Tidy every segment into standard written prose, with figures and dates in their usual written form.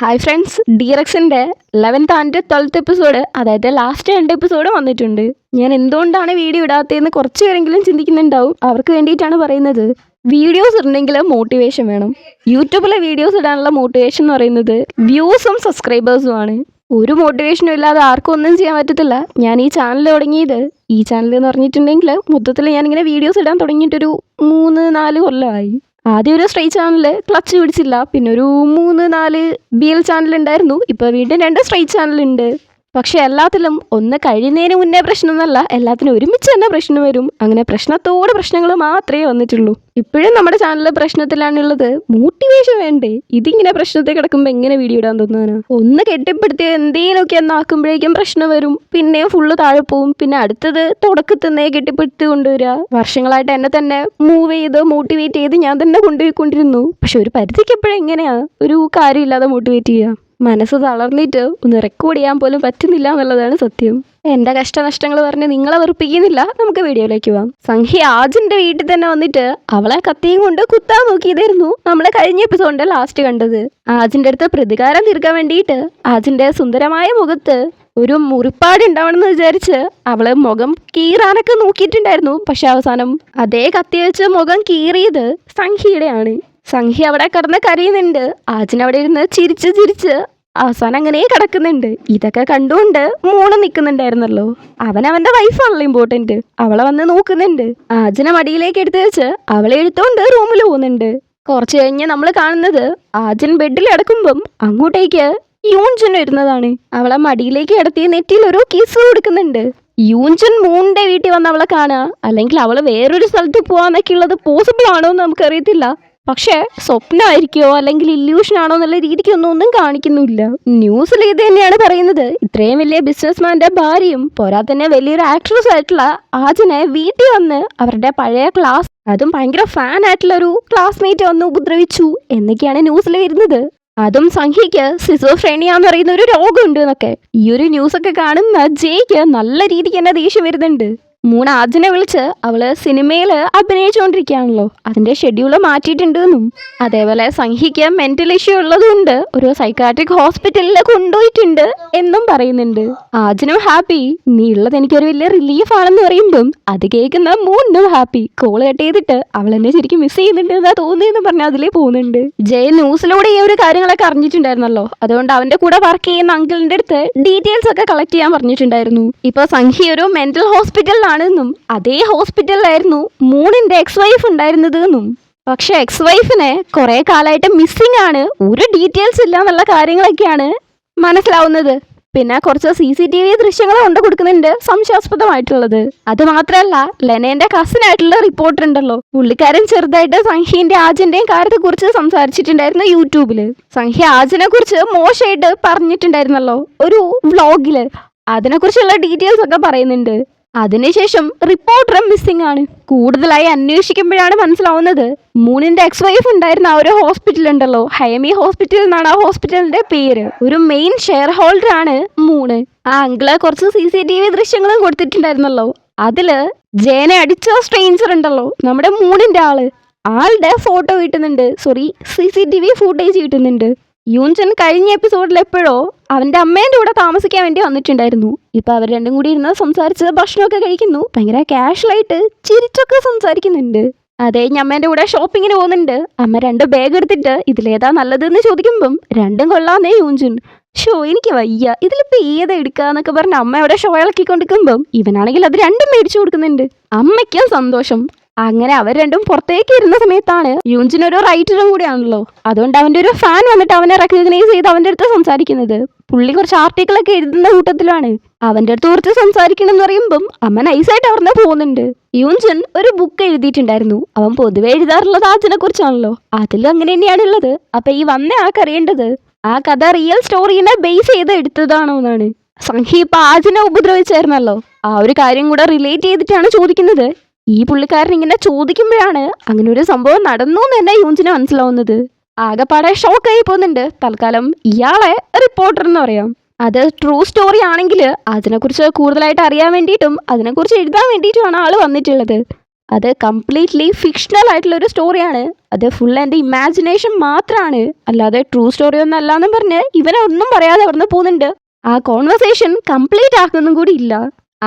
Hi friends, ഡിറക്സിൻ്റെ 11th and 12th episode, അതായത് last 2 episode വന്നിട്ടുണ്ട്. ഞാൻ എന്തുകൊണ്ടാണ് വീഡിയോ ഇടാത്തതെന്ന് കുറച്ച് പേരെങ്കിലും ചിന്തിക്കുന്നുണ്ടാവും. അവർക്ക് വേണ്ടിയിട്ടാണ് പറയുന്നത്. വീഡിയോസ് ഇടണമെങ്കിൽ മോട്ടിവേഷൻ വേണം. യൂട്യൂബിലെ വീഡിയോസ് ഇടാനുള്ള മോട്ടിവേഷൻ എന്ന് പറയുന്നത് വ്യൂസും സബ്സ്ക്രൈബേഴ്സും ആണ്. ഒരു മോട്ടിവേഷനും ഇല്ലാതെ ആർക്കും ഒന്നും ചെയ്യാൻ പറ്റത്തില്ല. ഞാൻ ഈ ചാനൽ തുടങ്ങിയത്, ഈ ചാനൽ എന്ന് പറഞ്ഞിട്ടുണ്ടെങ്കിൽ മൊത്തത്തിൽ ഞാനിങ്ങനെ വീഡിയോസ് ഇടാൻ തുടങ്ങിയിട്ടൊരു 3-4 കൊല്ലമായി. ആദ്യം ഒരു സ്ട്രൈറ്റ് ചാനൽ ക്ലച്ച് പിടിച്ചില്ല, പിന്നെ ഒരു 3-4 BL ചാനൽ ഉണ്ടായിരുന്നു. ഇപ്പോൾ വീണ്ടും 2 സ്ട്രൈറ്റ് ചാനലുണ്ട്. പക്ഷെ എല്ലാത്തിലും ഒന്ന് കഴിയുന്നതിന് മുന്നേ പ്രശ്നമൊന്നുമല്ല, എല്ലാത്തിനും ഒരുമിച്ച് തന്നെ പ്രശ്നം വരും. അങ്ങനെ പ്രശ്നത്തോട് പ്രശ്നങ്ങൾ മാത്രമേ വന്നിട്ടുള്ളൂ. ഇപ്പോഴും നമ്മുടെ ചാനൽ പ്രശ്നത്തിലാണുള്ളത്. മോട്ടിവേഷൻ വേണ്ടേ? ഇതിങ്ങനെ പ്രശ്നത്തിൽ കിടക്കുമ്പോൾ എങ്ങനെ വീഡിയോ ഇടാൻ തോന്നാനാ? ഒന്ന് കെട്ടിപ്പിടുത്തി എന്തെങ്കിലുമൊക്കെ എന്നാക്കുമ്പോഴേക്കും പ്രശ്നം വരും, പിന്നെ ഫുള്ള് താഴെ പോവും. പിന്നെ അടുത്തത് തുടക്കത്തിന്നേ കെട്ടിപ്പിടുത്തി കൊണ്ടുവരിക. വർഷങ്ങളായിട്ട് എന്നെ തന്നെ മൂവ് ചെയ്ത് മോട്ടിവേറ്റ് ചെയ്ത് ഞാൻ തന്നെ കൊണ്ടുപോയിക്കൊണ്ടിരുന്നു. പക്ഷെ ഒരു പരിധിക്ക് എപ്പോഴും എങ്ങനെയാ ഒരു കാര്യമില്ലാതെ മോട്ടിവേറ്റ് ചെയ്യുക? മനസ്സ് തളർന്നിട്ട് ഒന്ന് റെക്കോർഡ് ചെയ്യാൻ പോലും പറ്റുന്നില്ല എന്നുള്ളതാണ് സത്യം. എൻ്റെ കഷ്ടനഷ്ടങ്ങൾ പറഞ്ഞ് നിങ്ങളെ വെറുപ്പിക്കുന്നില്ല. നമുക്ക് വീഡിയോയിലേക്ക് പോവാം. സംഹി ആജിൻ്റെ വീട്ടിൽ തന്നെ വന്നിട്ട് അവളെ കത്തിയും കൊണ്ട് കുത്താൻ നോക്കിയതായിരുന്നു നമ്മൾ കഴിഞ്ഞ എപ്പിസോഡിൻ്റെ ലാസ്റ്റ് കണ്ടത്. ആജിൻ്റെ അടുത്ത് പ്രതികാരം തീർക്കാൻ വേണ്ടിയിട്ട് ആജിൻ്റെ സുന്ദരമായ മുഖത്ത് ഒരു മുറിപ്പാട് ഉണ്ടാവണമെന്ന് വിചാരിച്ച് അവള് മുഖം കീറാനൊക്കെ നോക്കിയിട്ടുണ്ടായിരുന്നു. പക്ഷെ അവസാനം അതേ കത്തി വെച്ച് മുഖം കീറിയത് സംഹിയുടെയാണ്. സംഹി അവിടെ കിടന്ന് കരയുന്നുണ്ട്. ആജിനവിടെ ഇരുന്ന് ചിരിച്ച് അവസാനം അങ്ങനെ കിടക്കുന്നുണ്ട്. ഇതൊക്കെ കണ്ടുകൊണ്ട് മൂണ് നിൽക്കുന്നുണ്ടായിരുന്നല്ലോ. അവൻ്റെ വൈഫാണല്ലോ ഇമ്പോർട്ടൻറ്റ്. അവളെ വന്ന് നോക്കുന്നുണ്ട്. ആജിനെ മടിയിലേക്ക് എടുത്ത് വെച്ച് അവളെ എടുത്തോണ്ട് റൂമിൽ പോകുന്നുണ്ട്. കുറച്ച് കഴിഞ്ഞ് നമ്മൾ കാണുന്നത് ആജിൻ ബെഡിൽ കിടക്കുമ്പം അങ്ങോട്ടേക്ക് യൂൻജുൻ വരുന്നതാണ്. അവളെ മടിയിലേക്ക് കിടത്തി നെറ്റിയിൽ ഒരു കിസ് കൊടുക്കുന്നുണ്ട്. യൂൻജുൻ മൂണിന്റെ വീട്ടിൽ വന്ന് അവളെ കാണുക, അല്ലെങ്കിൽ അവള് വേറൊരു സ്ഥലത്ത് പോവാന്നൊക്കെ ഉള്ളത് പോസിബിൾ ആണോ എന്ന് നമുക്കറിയത്തില്ല. പക്ഷേ സ്വപ്നമായിരിക്കുമോ അല്ലെങ്കിൽ ഇല്യൂഷൻ ആണോ എന്നുള്ള രീതിക്കൊന്നും കാണിക്കുന്നില്ല. ന്യൂസിൽ ഇത് തന്നെയാണ് പറയുന്നത്. ഇത്രയും വലിയ ബിസിനസ്മാന്റെ ഭാര്യയും പോരാ തന്നെ വലിയൊരു ആക്ട്രസ് ആയിട്ടുള്ള ആജിനെ വീട്ടിൽ വന്ന് അവരുടെ പഴയ ക്ലാസ്, അതും ഭയങ്കര ഫാൻ ആയിട്ടുള്ള ഒരു ക്ലാസ്മേറ്റ് വന്ന് ഉപദ്രവിച്ചു എന്നൊക്കെയാണ് ന്യൂസിൽ വരുന്നത്. അതും സംഹിക്ക് സിസോഫ്രേനിയ എന്ന് പറയുന്ന ഒരു രോഗമുണ്ട് എന്നൊക്കെ. ഈ ഒരു ന്യൂസൊക്കെ കാണുന്ന ജയ്ക്ക് നല്ല രീതിക്ക് തന്നെ ദേഷ്യം വരുന്നുണ്ട്. മൂന്ന് ആജിനെ വിളിച്ച് അവള് സിനിമയിൽ അഭിനയിച്ചുകൊണ്ടിരിക്കുകയാണല്ലോ, അതിന്റെ ഷെഡ്യൂള് മാറ്റിയിട്ടുണ്ടെന്നും അതേപോലെ സംഹിക്ക് മെന്റൽ ഇഷ്യൂ ഉള്ളതുകൊണ്ട് ഒരു സൈക്കാട്രിക് ഹോസ്പിറ്റലിൽ കൊണ്ടുപോയിട്ടുണ്ട് എന്നും പറയുന്നുണ്ട്. ആജിനും ഹാപ്പി. നീ ഉള്ളത് എനിക്കൊരു വലിയ റിലീഫ് ആണെന്ന് പറയുമ്പം അത് കേൾക്കുന്ന മൂന്നും ഹാപ്പി. കോള് കട്ട് ചെയ്തിട്ട് അവൾ എന്നെ ശരിക്കും മിസ് ചെയ്യുന്നുണ്ട് എന്നാ തോന്നിയെന്ന് പറഞ്ഞാൽ അതിലേ പോകുന്നുണ്ട്. ജയ് ന്യൂസിലൂടെ ഈ ഒരു കാര്യങ്ങളൊക്കെ അറിഞ്ഞിട്ടുണ്ടായിരുന്നല്ലോ. അതുകൊണ്ട് അവന്റെ കൂടെ വർക്ക് ചെയ്യുന്ന അങ്കിളിന്റെ അടുത്ത് ഡീറ്റെയിൽസ് ഒക്കെ കളക്ട് ചെയ്യാൻ പറഞ്ഞിട്ടുണ്ടായിരുന്നു. ഇപ്പൊ സംഹി ഒരു മെന്റൽ ഹോസ്പിറ്റലിലാണ് ും അതേ ഹോസ്പിറ്റലിലായിരുന്നു മൂണിന്റെ എക്സ് വൈഫ് ഉണ്ടായിരുന്നത് എന്നും. പക്ഷെ എക്സ് വൈഫിനെ കുറെ കാലമായിട്ട് മിസ്സിംഗ് ആണ്, ഒരു ഡീറ്റെയിൽസ് ഇല്ല എന്നുള്ള കാര്യങ്ങളൊക്കെയാണ് മനസ്സിലാവുന്നത്. പിന്നെ കുറച്ച് CCTV ദൃശ്യങ്ങൾ കൊണ്ട് കൊടുക്കുന്നുണ്ട് സംശയാസ്പദമായിട്ടുള്ളത്. അത് മാത്രമല്ല, ലെനേന്റെ കസിൻ ആയിട്ടുള്ള റിപ്പോർട്ടർ ഉണ്ടല്ലോ, പുള്ളിക്കാരൻ ചെറുതായിട്ട് സംഹിന്റെ ആജിന്റെയും കാര്യത്തെ കുറിച്ച് സംസാരിച്ചിട്ടുണ്ടായിരുന്നു യൂട്യൂബില്. സംഹി ആജിനെ കുറിച്ച് മോശമായിട്ട് പറഞ്ഞിട്ടുണ്ടായിരുന്നല്ലോ ഒരു വ്ളോഗില്. അതിനെക്കുറിച്ചുള്ള ഡീറ്റെയിൽസ് ഒക്കെ പറയുന്നുണ്ട്. അതിനുശേഷം റിപ്പോർട്ടറും മിസ്സിംഗ് ആണ്. കൂടുതലായി അന്വേഷിക്കുമ്പോഴാണ് മനസ്സിലാവുന്നത് മൂണിന്റെ എക്സ് വൈഫ് ഉണ്ടായിരുന്ന ആ ഒരു ഹോസ്പിറ്റൽ ഉണ്ടല്ലോ, ഹയമി ഹോസ്പിറ്റൽ എന്നാണ് ആ ഹോസ്പിറ്റലിന്റെ പേര്. ഒരു മെയിൻ ഷെയർ ഹോൾഡർ ആണ് മൂണ്. ആ അങ്കിള് കുറച്ച് CCTV ദൃശ്യങ്ങളും കൊടുത്തിട്ടുണ്ടായിരുന്നല്ലോ. അതില് ജയനെ അടിച്ച സ്ട്രേഞ്ചർ ഉണ്ടല്ലോ, നമ്മുടെ മൂണിന്റെ ആളുടെ ഫോട്ടോ കിട്ടുന്നുണ്ട്. CCTV ഫുട്ടേജ് കിട്ടുന്നുണ്ട്. യൂൻജൻ കഴിഞ്ഞ എപ്പിസോഡിൽ എപ്പോഴോ അവന്റെ അമ്മേന്റെ കൂടെ താമസിക്കാൻ വേണ്ടി വന്നിട്ടുണ്ടായിരുന്നു. ഇപ്പൊ അവർ രണ്ടും കൂടി ഇരുന്ന് സംസാരിച്ച് ഭക്ഷണമൊക്കെ കഴിക്കുന്നു. ഭയങ്കര കാഷ്വലായിട്ട് ചിരിച്ചൊക്കെ സംസാരിക്കുന്നുണ്ട്. അത് കഴിഞ്ഞ് അമ്മേന്റെ കൂടെ ഷോപ്പിങ്ങിന് പോകുന്നുണ്ട്. അമ്മ 2 ബാഗ് എടുത്തിട്ട് ഇതിലേതാ നല്ലതെന്ന് ചോദിക്കുമ്പം രണ്ടും കൊള്ളാന്നേ യൂൻജുൻ. എനിക്ക് വയ്യ, ഇതിലിപ്പോ ഏതാ എടുക്കാന്നൊക്കെ പറഞ്ഞ അമ്മ അവിടെ ഷോ ഇളക്കിക്കൊണ്ടിരിക്കുമ്പം ഇവനാണെങ്കിൽ അത് രണ്ടും മേടിച്ചു കൊടുക്കുന്നുണ്ട്. അമ്മയ്ക്കും സന്തോഷം. അങ്ങനെ അവർ രണ്ടും പുറത്തേക്ക് ഇരുന്ന സമയത്താണ് യൂൻജുൻ ഒരു റൈറ്ററും കൂടിയാണല്ലോ, അതുകൊണ്ട് അവന്റെ ഒരു ഫാൻ വന്നിട്ട് അവനെ റെക്കഗ്നൈസ് ചെയ്ത് അവന്റെ അടുത്ത് സംസാരിക്കുന്നത്. പുള്ളി കുറച്ച് ആർട്ടിക്കിളൊക്കെ എഴുതുന്ന കൂട്ടത്തിലാണ്. അവന്റെ അടുത്ത് കുറച്ച് സംസാരിക്കണം എന്ന് പറയുമ്പം അമ്മ നൈസായിട്ട് അവരുടെ പോകുന്നുണ്ട്. യൂൻജുൻ ഒരു ബുക്ക് എഴുതിയിട്ടുണ്ടായിരുന്നു. അവൻ പൊതുവെ എഴുതാറുള്ളത് ആജിനെ കുറിച്ചാണല്ലോ, അതിലും അങ്ങനെ തന്നെയാണ് ഉള്ളത്. അപ്പൊ ഈ വന്ന ആൾക്കറിയേണ്ടത് ആ കഥ റിയൽ സ്റ്റോറീനെ ബേസ് ചെയ്ത് എടുത്തതാണോ എന്നാണ്. സംഹി ഇപ്പൊ ആജിനെ ഉപദ്രവിച്ചായിരുന്നല്ലോ, ആ ഒരു കാര്യം കൂടെ റിലേറ്റ് ചെയ്തിട്ടാണ് ചോദിക്കുന്നത്. ഈ പുള്ളിക്കാരൻ ഇങ്ങനെ ചോദിക്കുമ്പോഴാണ് അങ്ങനെ ഒരു സംഭവം നടന്നു എന്ന് തന്നെ യൂൻജിന് മനസ്സിലാവുന്നത്. ആകെപ്പാടെ ഷോക്കായി പോകുന്നുണ്ട്. തൽക്കാലം ഇയാളെ റിപ്പോർട്ടർ എന്ന് പറയാം. അത് ട്രൂ സ്റ്റോറി ആണെങ്കിൽ അതിനെക്കുറിച്ച് കൂടുതലായിട്ട് അറിയാൻ വേണ്ടിയിട്ടും അതിനെക്കുറിച്ച് എഴുതാൻ വേണ്ടിയിട്ടുമാണ് ആള് വന്നിട്ടുള്ളത്. അത് കംപ്ലീറ്റ്ലി ഫിക്ഷണൽ ആയിട്ടുള്ള ഒരു സ്റ്റോറിയാണ്. അത് ഫുൾ എൻ്റെ ഇമാജിനേഷൻ മാത്രമാണ്, അല്ലാതെ ട്രൂ സ്റ്റോറി ഒന്നും അല്ലാന്നും പറഞ്ഞ് ഇവനെ ഒന്നും പറയാതെ പറഞ്ഞു പോകുന്നുണ്ട്. ആ കോൺവെർസേഷൻ കംപ്ലീറ്റ് ആക്കുന്നതും കൂടി ഇല്ല.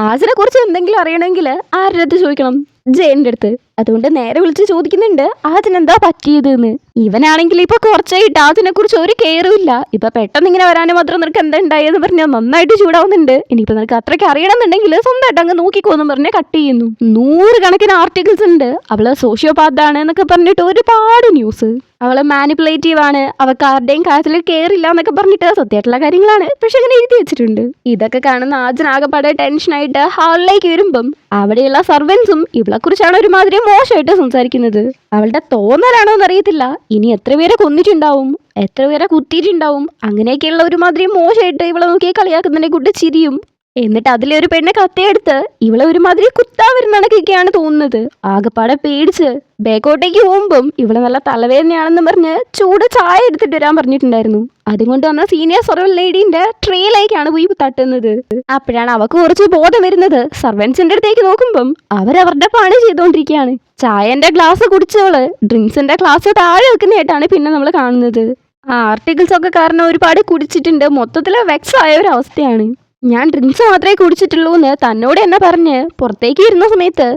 ആസിനെ കുറിച്ച് എന്തെങ്കിലും അറിയണമെങ്കിൽ ആരുടെ അടുത്ത് ചോദിക്കണം? ജയന്റെ അടുത്ത്. അതുകൊണ്ട് നേരെ വിളിച്ച് ചോദിക്കുന്നുണ്ട് ആദിനെന്താ പറ്റിയതെന്ന്. ഇവനാണെങ്കിൽ ഇപ്പൊ കുറച്ചായിട്ട് ആദിനെ കുറിച്ച് ഒരു കെയറും ഇല്ല. ഇപ്പൊ പെട്ടെന്ന് ഇങ്ങനെ വരാനും മാത്രം നിനക്ക് എന്താ ഉണ്ടായെന്ന് പറഞ്ഞാൽ നന്നായിട്ട് ചൂടാവുന്നുണ്ട്. ഇനിയിപ്പോ നിനക്ക് അത്രയ്ക്ക് അറിയണമെന്നുണ്ടെങ്കിൽ സ്വന്തമായിട്ട് അങ്ങ് നോക്കിക്കോന്ന് പറഞ്ഞ് കട്ട് ചെയ്യുന്നു. 100 കണക്കിന് ആർട്ടിക്കിൾസ് ഉണ്ട്. അവള് സോഷ്യോപാത്താണ് എന്നൊക്കെ പറഞ്ഞിട്ട് ഒരുപാട് ന്യൂസ്. അവള് മാനിപ്പുലേറ്റീവ് ആണ്, അവൾക്ക് ആരുടെയും കാര്യത്തിൽ കെയർ ഇല്ല എന്നൊക്കെ പറഞ്ഞിട്ട് സത്യമായിട്ടുള്ള കാര്യങ്ങളാണ്, പക്ഷെ അങ്ങനെ എഴുതി വെച്ചിട്ടുണ്ട്. ഇതൊക്കെ കാണുന്ന ആജനാകപ്പാടെ ടെൻഷനായിട്ട് ഹാളിലേക്ക് വരുമ്പം അവിടെയുള്ള സർവൻസും ഇവളെ കുറിച്ചാണ് ഒരുമാതിരി മോശമായിട്ട് സംസാരിക്കുന്നത്. അവളുടെ തോന്നലാണോ എന്നറിയത്തില്ല. ഇനി എത്ര പേരെ കൊന്നിട്ടുണ്ടാവും, എത്ര പേരെ കുത്തിയിട്ടുണ്ടാവും, അങ്ങനെയൊക്കെയുള്ള ഒരുമാതിരി മോശമായിട്ട് ഇവളെ നോക്കി കളിയാക്കുന്നതിനെ കൂട്ട് ചിരിയും. എന്നിട്ട് അതിലെ ഒരു പെണ്ണെ കത്തിയെടുത്ത് ഇവളെ ഒരുമാതിരി കുത്താൻ വരുന്നതൊക്കെയാണ് തോന്നുന്നത്. ആകെപ്പാടെ പേടിച്ച് ബേക്കോട്ടേക്ക് പോകുമ്പം ഇവളെ നല്ല തലവേദനയാണെന്ന് പറഞ്ഞ് ചൂട് ചായ എടുത്തിട്ട് വരാൻ പറഞ്ഞിട്ടുണ്ടായിരുന്നു. അതുകൊണ്ട് വന്ന സീനിയർ സർവൻ ലേഡീന്റെ ട്രേയിലേക്കാണ് പോയി തട്ടുന്നത്. അപ്പോഴാണ് അവക്ക് കുറച്ച് ബോധം വരുന്നത്. സർവൻസിന്റെ അടുത്തേക്ക് നോക്കുമ്പം അവരവരുടെ പണി ചെയ്തുകൊണ്ടിരിക്കുകയാണ്. ചായന്റെ ഗ്ലാസ് കുടിച്ചവള് ഡ്രിങ്ക്സിന്റെ ഗ്ലാസ് താഴെ വെക്കുന്നതായിട്ടാണ് പിന്നെ നമ്മൾ കാണുന്നത്. ആ ആർട്ടിക്കിൾസ് ഒക്കെ കാരണം ഒരുപാട് കുടിച്ചിട്ടുണ്ട്. മൊത്തത്തിൽ വെക്സ് ആയ ഒരു അവസ്ഥയാണ്. ഞാൻ ഡ്രിങ്ക്സ് മാത്രമേ കുടിച്ചിട്ടുള്ളൂ എന്ന് തന്നോട് എന്നെ പറഞ്ഞ് പുറത്തേക്ക് ഇരുന്ന സമയത്ത്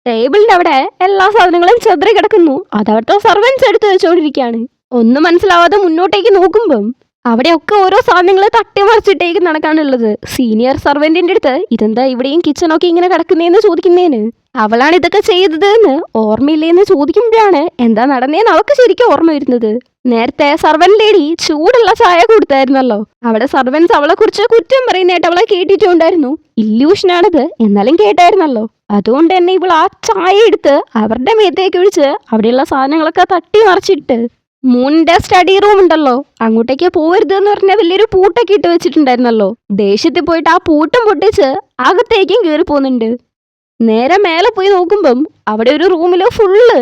ടേബിളിന്റെ അവിടെ എല്ലാ സാധനങ്ങളും ചെതറി കിടക്കുന്നു. അതവിടുത്തെ സർവൻസ് എടുത്ത് വെച്ചോണ്ടിരിക്കുകയാണ്. ഒന്നും മനസ്സിലാവാതെ മുന്നോട്ടേക്ക് നോക്കുമ്പം അവിടെയൊക്കെ ഓരോ സാധനങ്ങൾ തട്ടിമറിച്ചിട്ടേക്ക് നടക്കാനുള്ളത്. സീനിയർ സർവന്റിന്റെ അടുത്ത് ഇതെന്താ ഇവിടെയും കിച്ചണൊക്കെ ഇങ്ങനെ കിടക്കുന്നേന്ന് ചോദിക്കുന്നേന് അവളാണ് ഇതൊക്കെ ചെയ്തത് എന്ന് ഓർമ്മയില്ലേന്ന് ചോദിക്കുമ്പോഴാണ് എന്താ നടന്നേന്ന് അവൾക്ക് ശരിക്കും ഓർമ്മ വരുന്നത്. നേരത്തെ സർവൻ ലേഡി ചൂടുള്ള ചായ കൊടുത്തായിരുന്നല്ലോ. അവിടെ സർവൻസ് അവളെ കുറിച്ച് കുറ്റം പറയുന്നതായിട്ട് അവളെ കേട്ടിട്ടുണ്ടായിരുന്നു. ഇല്യൂഷനാണിത്, എന്നാലും കേട്ടായിരുന്നല്ലോ. അതുകൊണ്ട് തന്നെ ഇവൾ ആ ചായ എടുത്ത് അവരുടെ മേത്തേക്ക് ഒഴിച്ച് അവിടെയുള്ള സാധനങ്ങളൊക്കെ തട്ടി മറിച്ചിട്ട് മൂണിന്റെ സ്റ്റഡി റൂം ഉണ്ടല്ലോ, അങ്ങോട്ടേക്ക് പോകരുത് എന്ന് പറഞ്ഞ വലിയൊരു പൂട്ടൊക്കെ ഇട്ട് വെച്ചിട്ടുണ്ടായിരുന്നല്ലോ. ദേഷ്യത്തിൽ പോയിട്ട് ആ പൂട്ടം പൊട്ടിച്ച് അകത്തേക്കും കയറി പോകുന്നുണ്ട്. നേരെ മേലെ പോയി നോക്കുമ്പം അവിടെ ഒരു റൂമില് ഫുള്ള്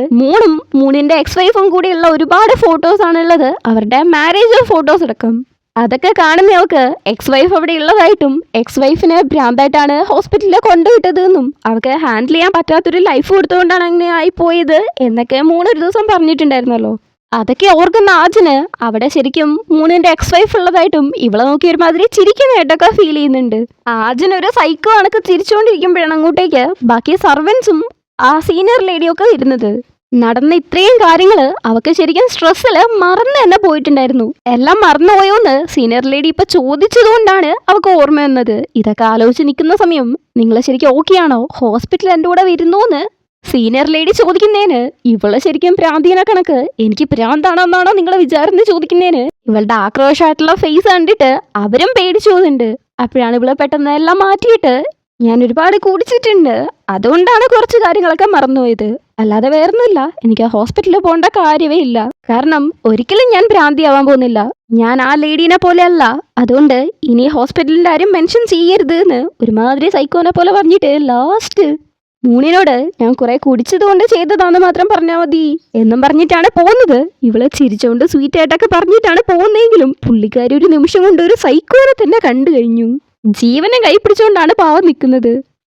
മൂണിന്റെ എക്സ് വൈഫും കൂടിയുള്ള ഒരുപാട് ഫോട്ടോസ് ആണുള്ളത്. അവരുടെ മാരേജ് ഫോട്ടോസ് അടക്കം. അതൊക്കെ കാണുന്നവർക്ക് എക്സ് വൈഫ് അവിടെ ഉള്ളതായിട്ടും എക്സ് വൈഫിന് ഭ്രാന്തായിട്ടാണ് ഹോസ്പിറ്റലിൽ കൊണ്ടുവിട്ടത് എന്നും അവർക്ക് ഹാൻഡിൽ ചെയ്യാൻ പറ്റാത്തൊരു ലൈഫ് കൊടുത്തുകൊണ്ടാണ് അങ്ങനെ ആയിപ്പോയത് എന്നൊക്കെ മൂണൊരു ദിവസം പറഞ്ഞിട്ടുണ്ടായിരുന്നല്ലോ. അതൊക്കെ ഓർക്കുന്ന ആജിന് അവിടെ ശരിക്കും മൂണിന്റെ എക്സ് വൈഫ് ഉള്ളതായിട്ടും ഇവളെ നോക്കി ഒരുമാതിരി ചിരിക്കുന്നതായിട്ടൊക്കെ ഫീൽ ചെയ്യുന്നുണ്ട്. ആജിനൊരു സൈക്കോ കണക്ക് ചിരിച്ചുകൊണ്ടിരിക്കുമ്പോഴാണ് അങ്ങോട്ടേക്ക് ബാക്കി സർവൻസും ആ സീനിയർ ലേഡിയൊക്കെ വരുന്നത്. നടന്ന ഇത്രയും കാര്യങ്ങള് അവക്ക് ശരിക്കും സ്ട്രെസ്സില് മറന്നു തന്നെ പോയിട്ടുണ്ടായിരുന്നു. എല്ലാം മറന്നുപോയോന്ന് സീനിയർ ലേഡി ഇപ്പൊ ചോദിച്ചതുകൊണ്ടാണ് അവക്ക് ഓർമ്മ വന്നത്. ഇതൊക്കെ ആലോചിച്ച് നിൽക്കുന്ന സമയം നിങ്ങൾ ശരിക്കും ഓക്കെ ആണോ, ഹോസ്പിറ്റൽ എൻ്റെ കൂടെ വരുന്നോന്ന് സീനിയർ ലേഡി ചോദിക്കുന്നേന് ഇവളെ ശരിക്കും പ്രാന്തിനെ കണക്ക് എനിക്ക് പ്രാന്താണോന്നാണോ നിങ്ങളെ വിചാരം ചോദിക്കുന്നേന് ഇവളുടെ ആക്രോശമായിട്ടുള്ള ഫേസ് കണ്ടിട്ട് അവരും പേടിച്ചു പോകുന്നുണ്ട്. അപ്പോഴാണ് ഇവളെ പെട്ടെന്ന് എല്ലാം മാറ്റിയിട്ട് ഞാൻ ഒരുപാട് കുടിച്ചിട്ടുണ്ട്, അതുകൊണ്ടാണ് കുറച്ച് കാര്യങ്ങളൊക്കെ മറന്നുപോയത്, അല്ലാതെ വേറൊന്നുമില്ല, എനിക്ക് ഹോസ്പിറ്റലിൽ പോകേണ്ട കാര്യമേ ഇല്ല. കാരണം ഒരിക്കലും ഞാൻ ഭ്രാന്തിയാവാൻ പോകുന്നില്ല, ഞാൻ ആ ലേഡീനെ പോലെ അല്ല. അതുകൊണ്ട് ഇനി ഹോസ്പിറ്റലിൻ്റെ ആരും മെൻഷൻ ചെയ്യരുത് എന്ന് ഒരുമാതിരി സൈക്കോനെ പോലെ പറഞ്ഞിട്ട് ലാസ്റ്റ് മൂണിനോട് ഞാൻ കുറെ കുടിച്ചത് കൊണ്ട് ചെയ്തതാന്ന് മാത്രം പറഞ്ഞാൽ മതി എന്നും പറഞ്ഞിട്ടാണ് പോകുന്നത്. ഇവളെ ചിരിച്ചുകൊണ്ട് സ്വീറ്റ് ആയിട്ടൊക്കെ പറഞ്ഞിട്ടാണ് പോകുന്നതെങ്കിലും പുള്ളിക്കാരി ഒരു നിമിഷം കൊണ്ട് ഒരു സൈക്കോനെ തന്നെ കണ്ടു കഴിഞ്ഞു. ജീവനെ കൈപ്പിടിച്ചുകൊണ്ടാണ് പാവം നിൽക്കുന്നത്.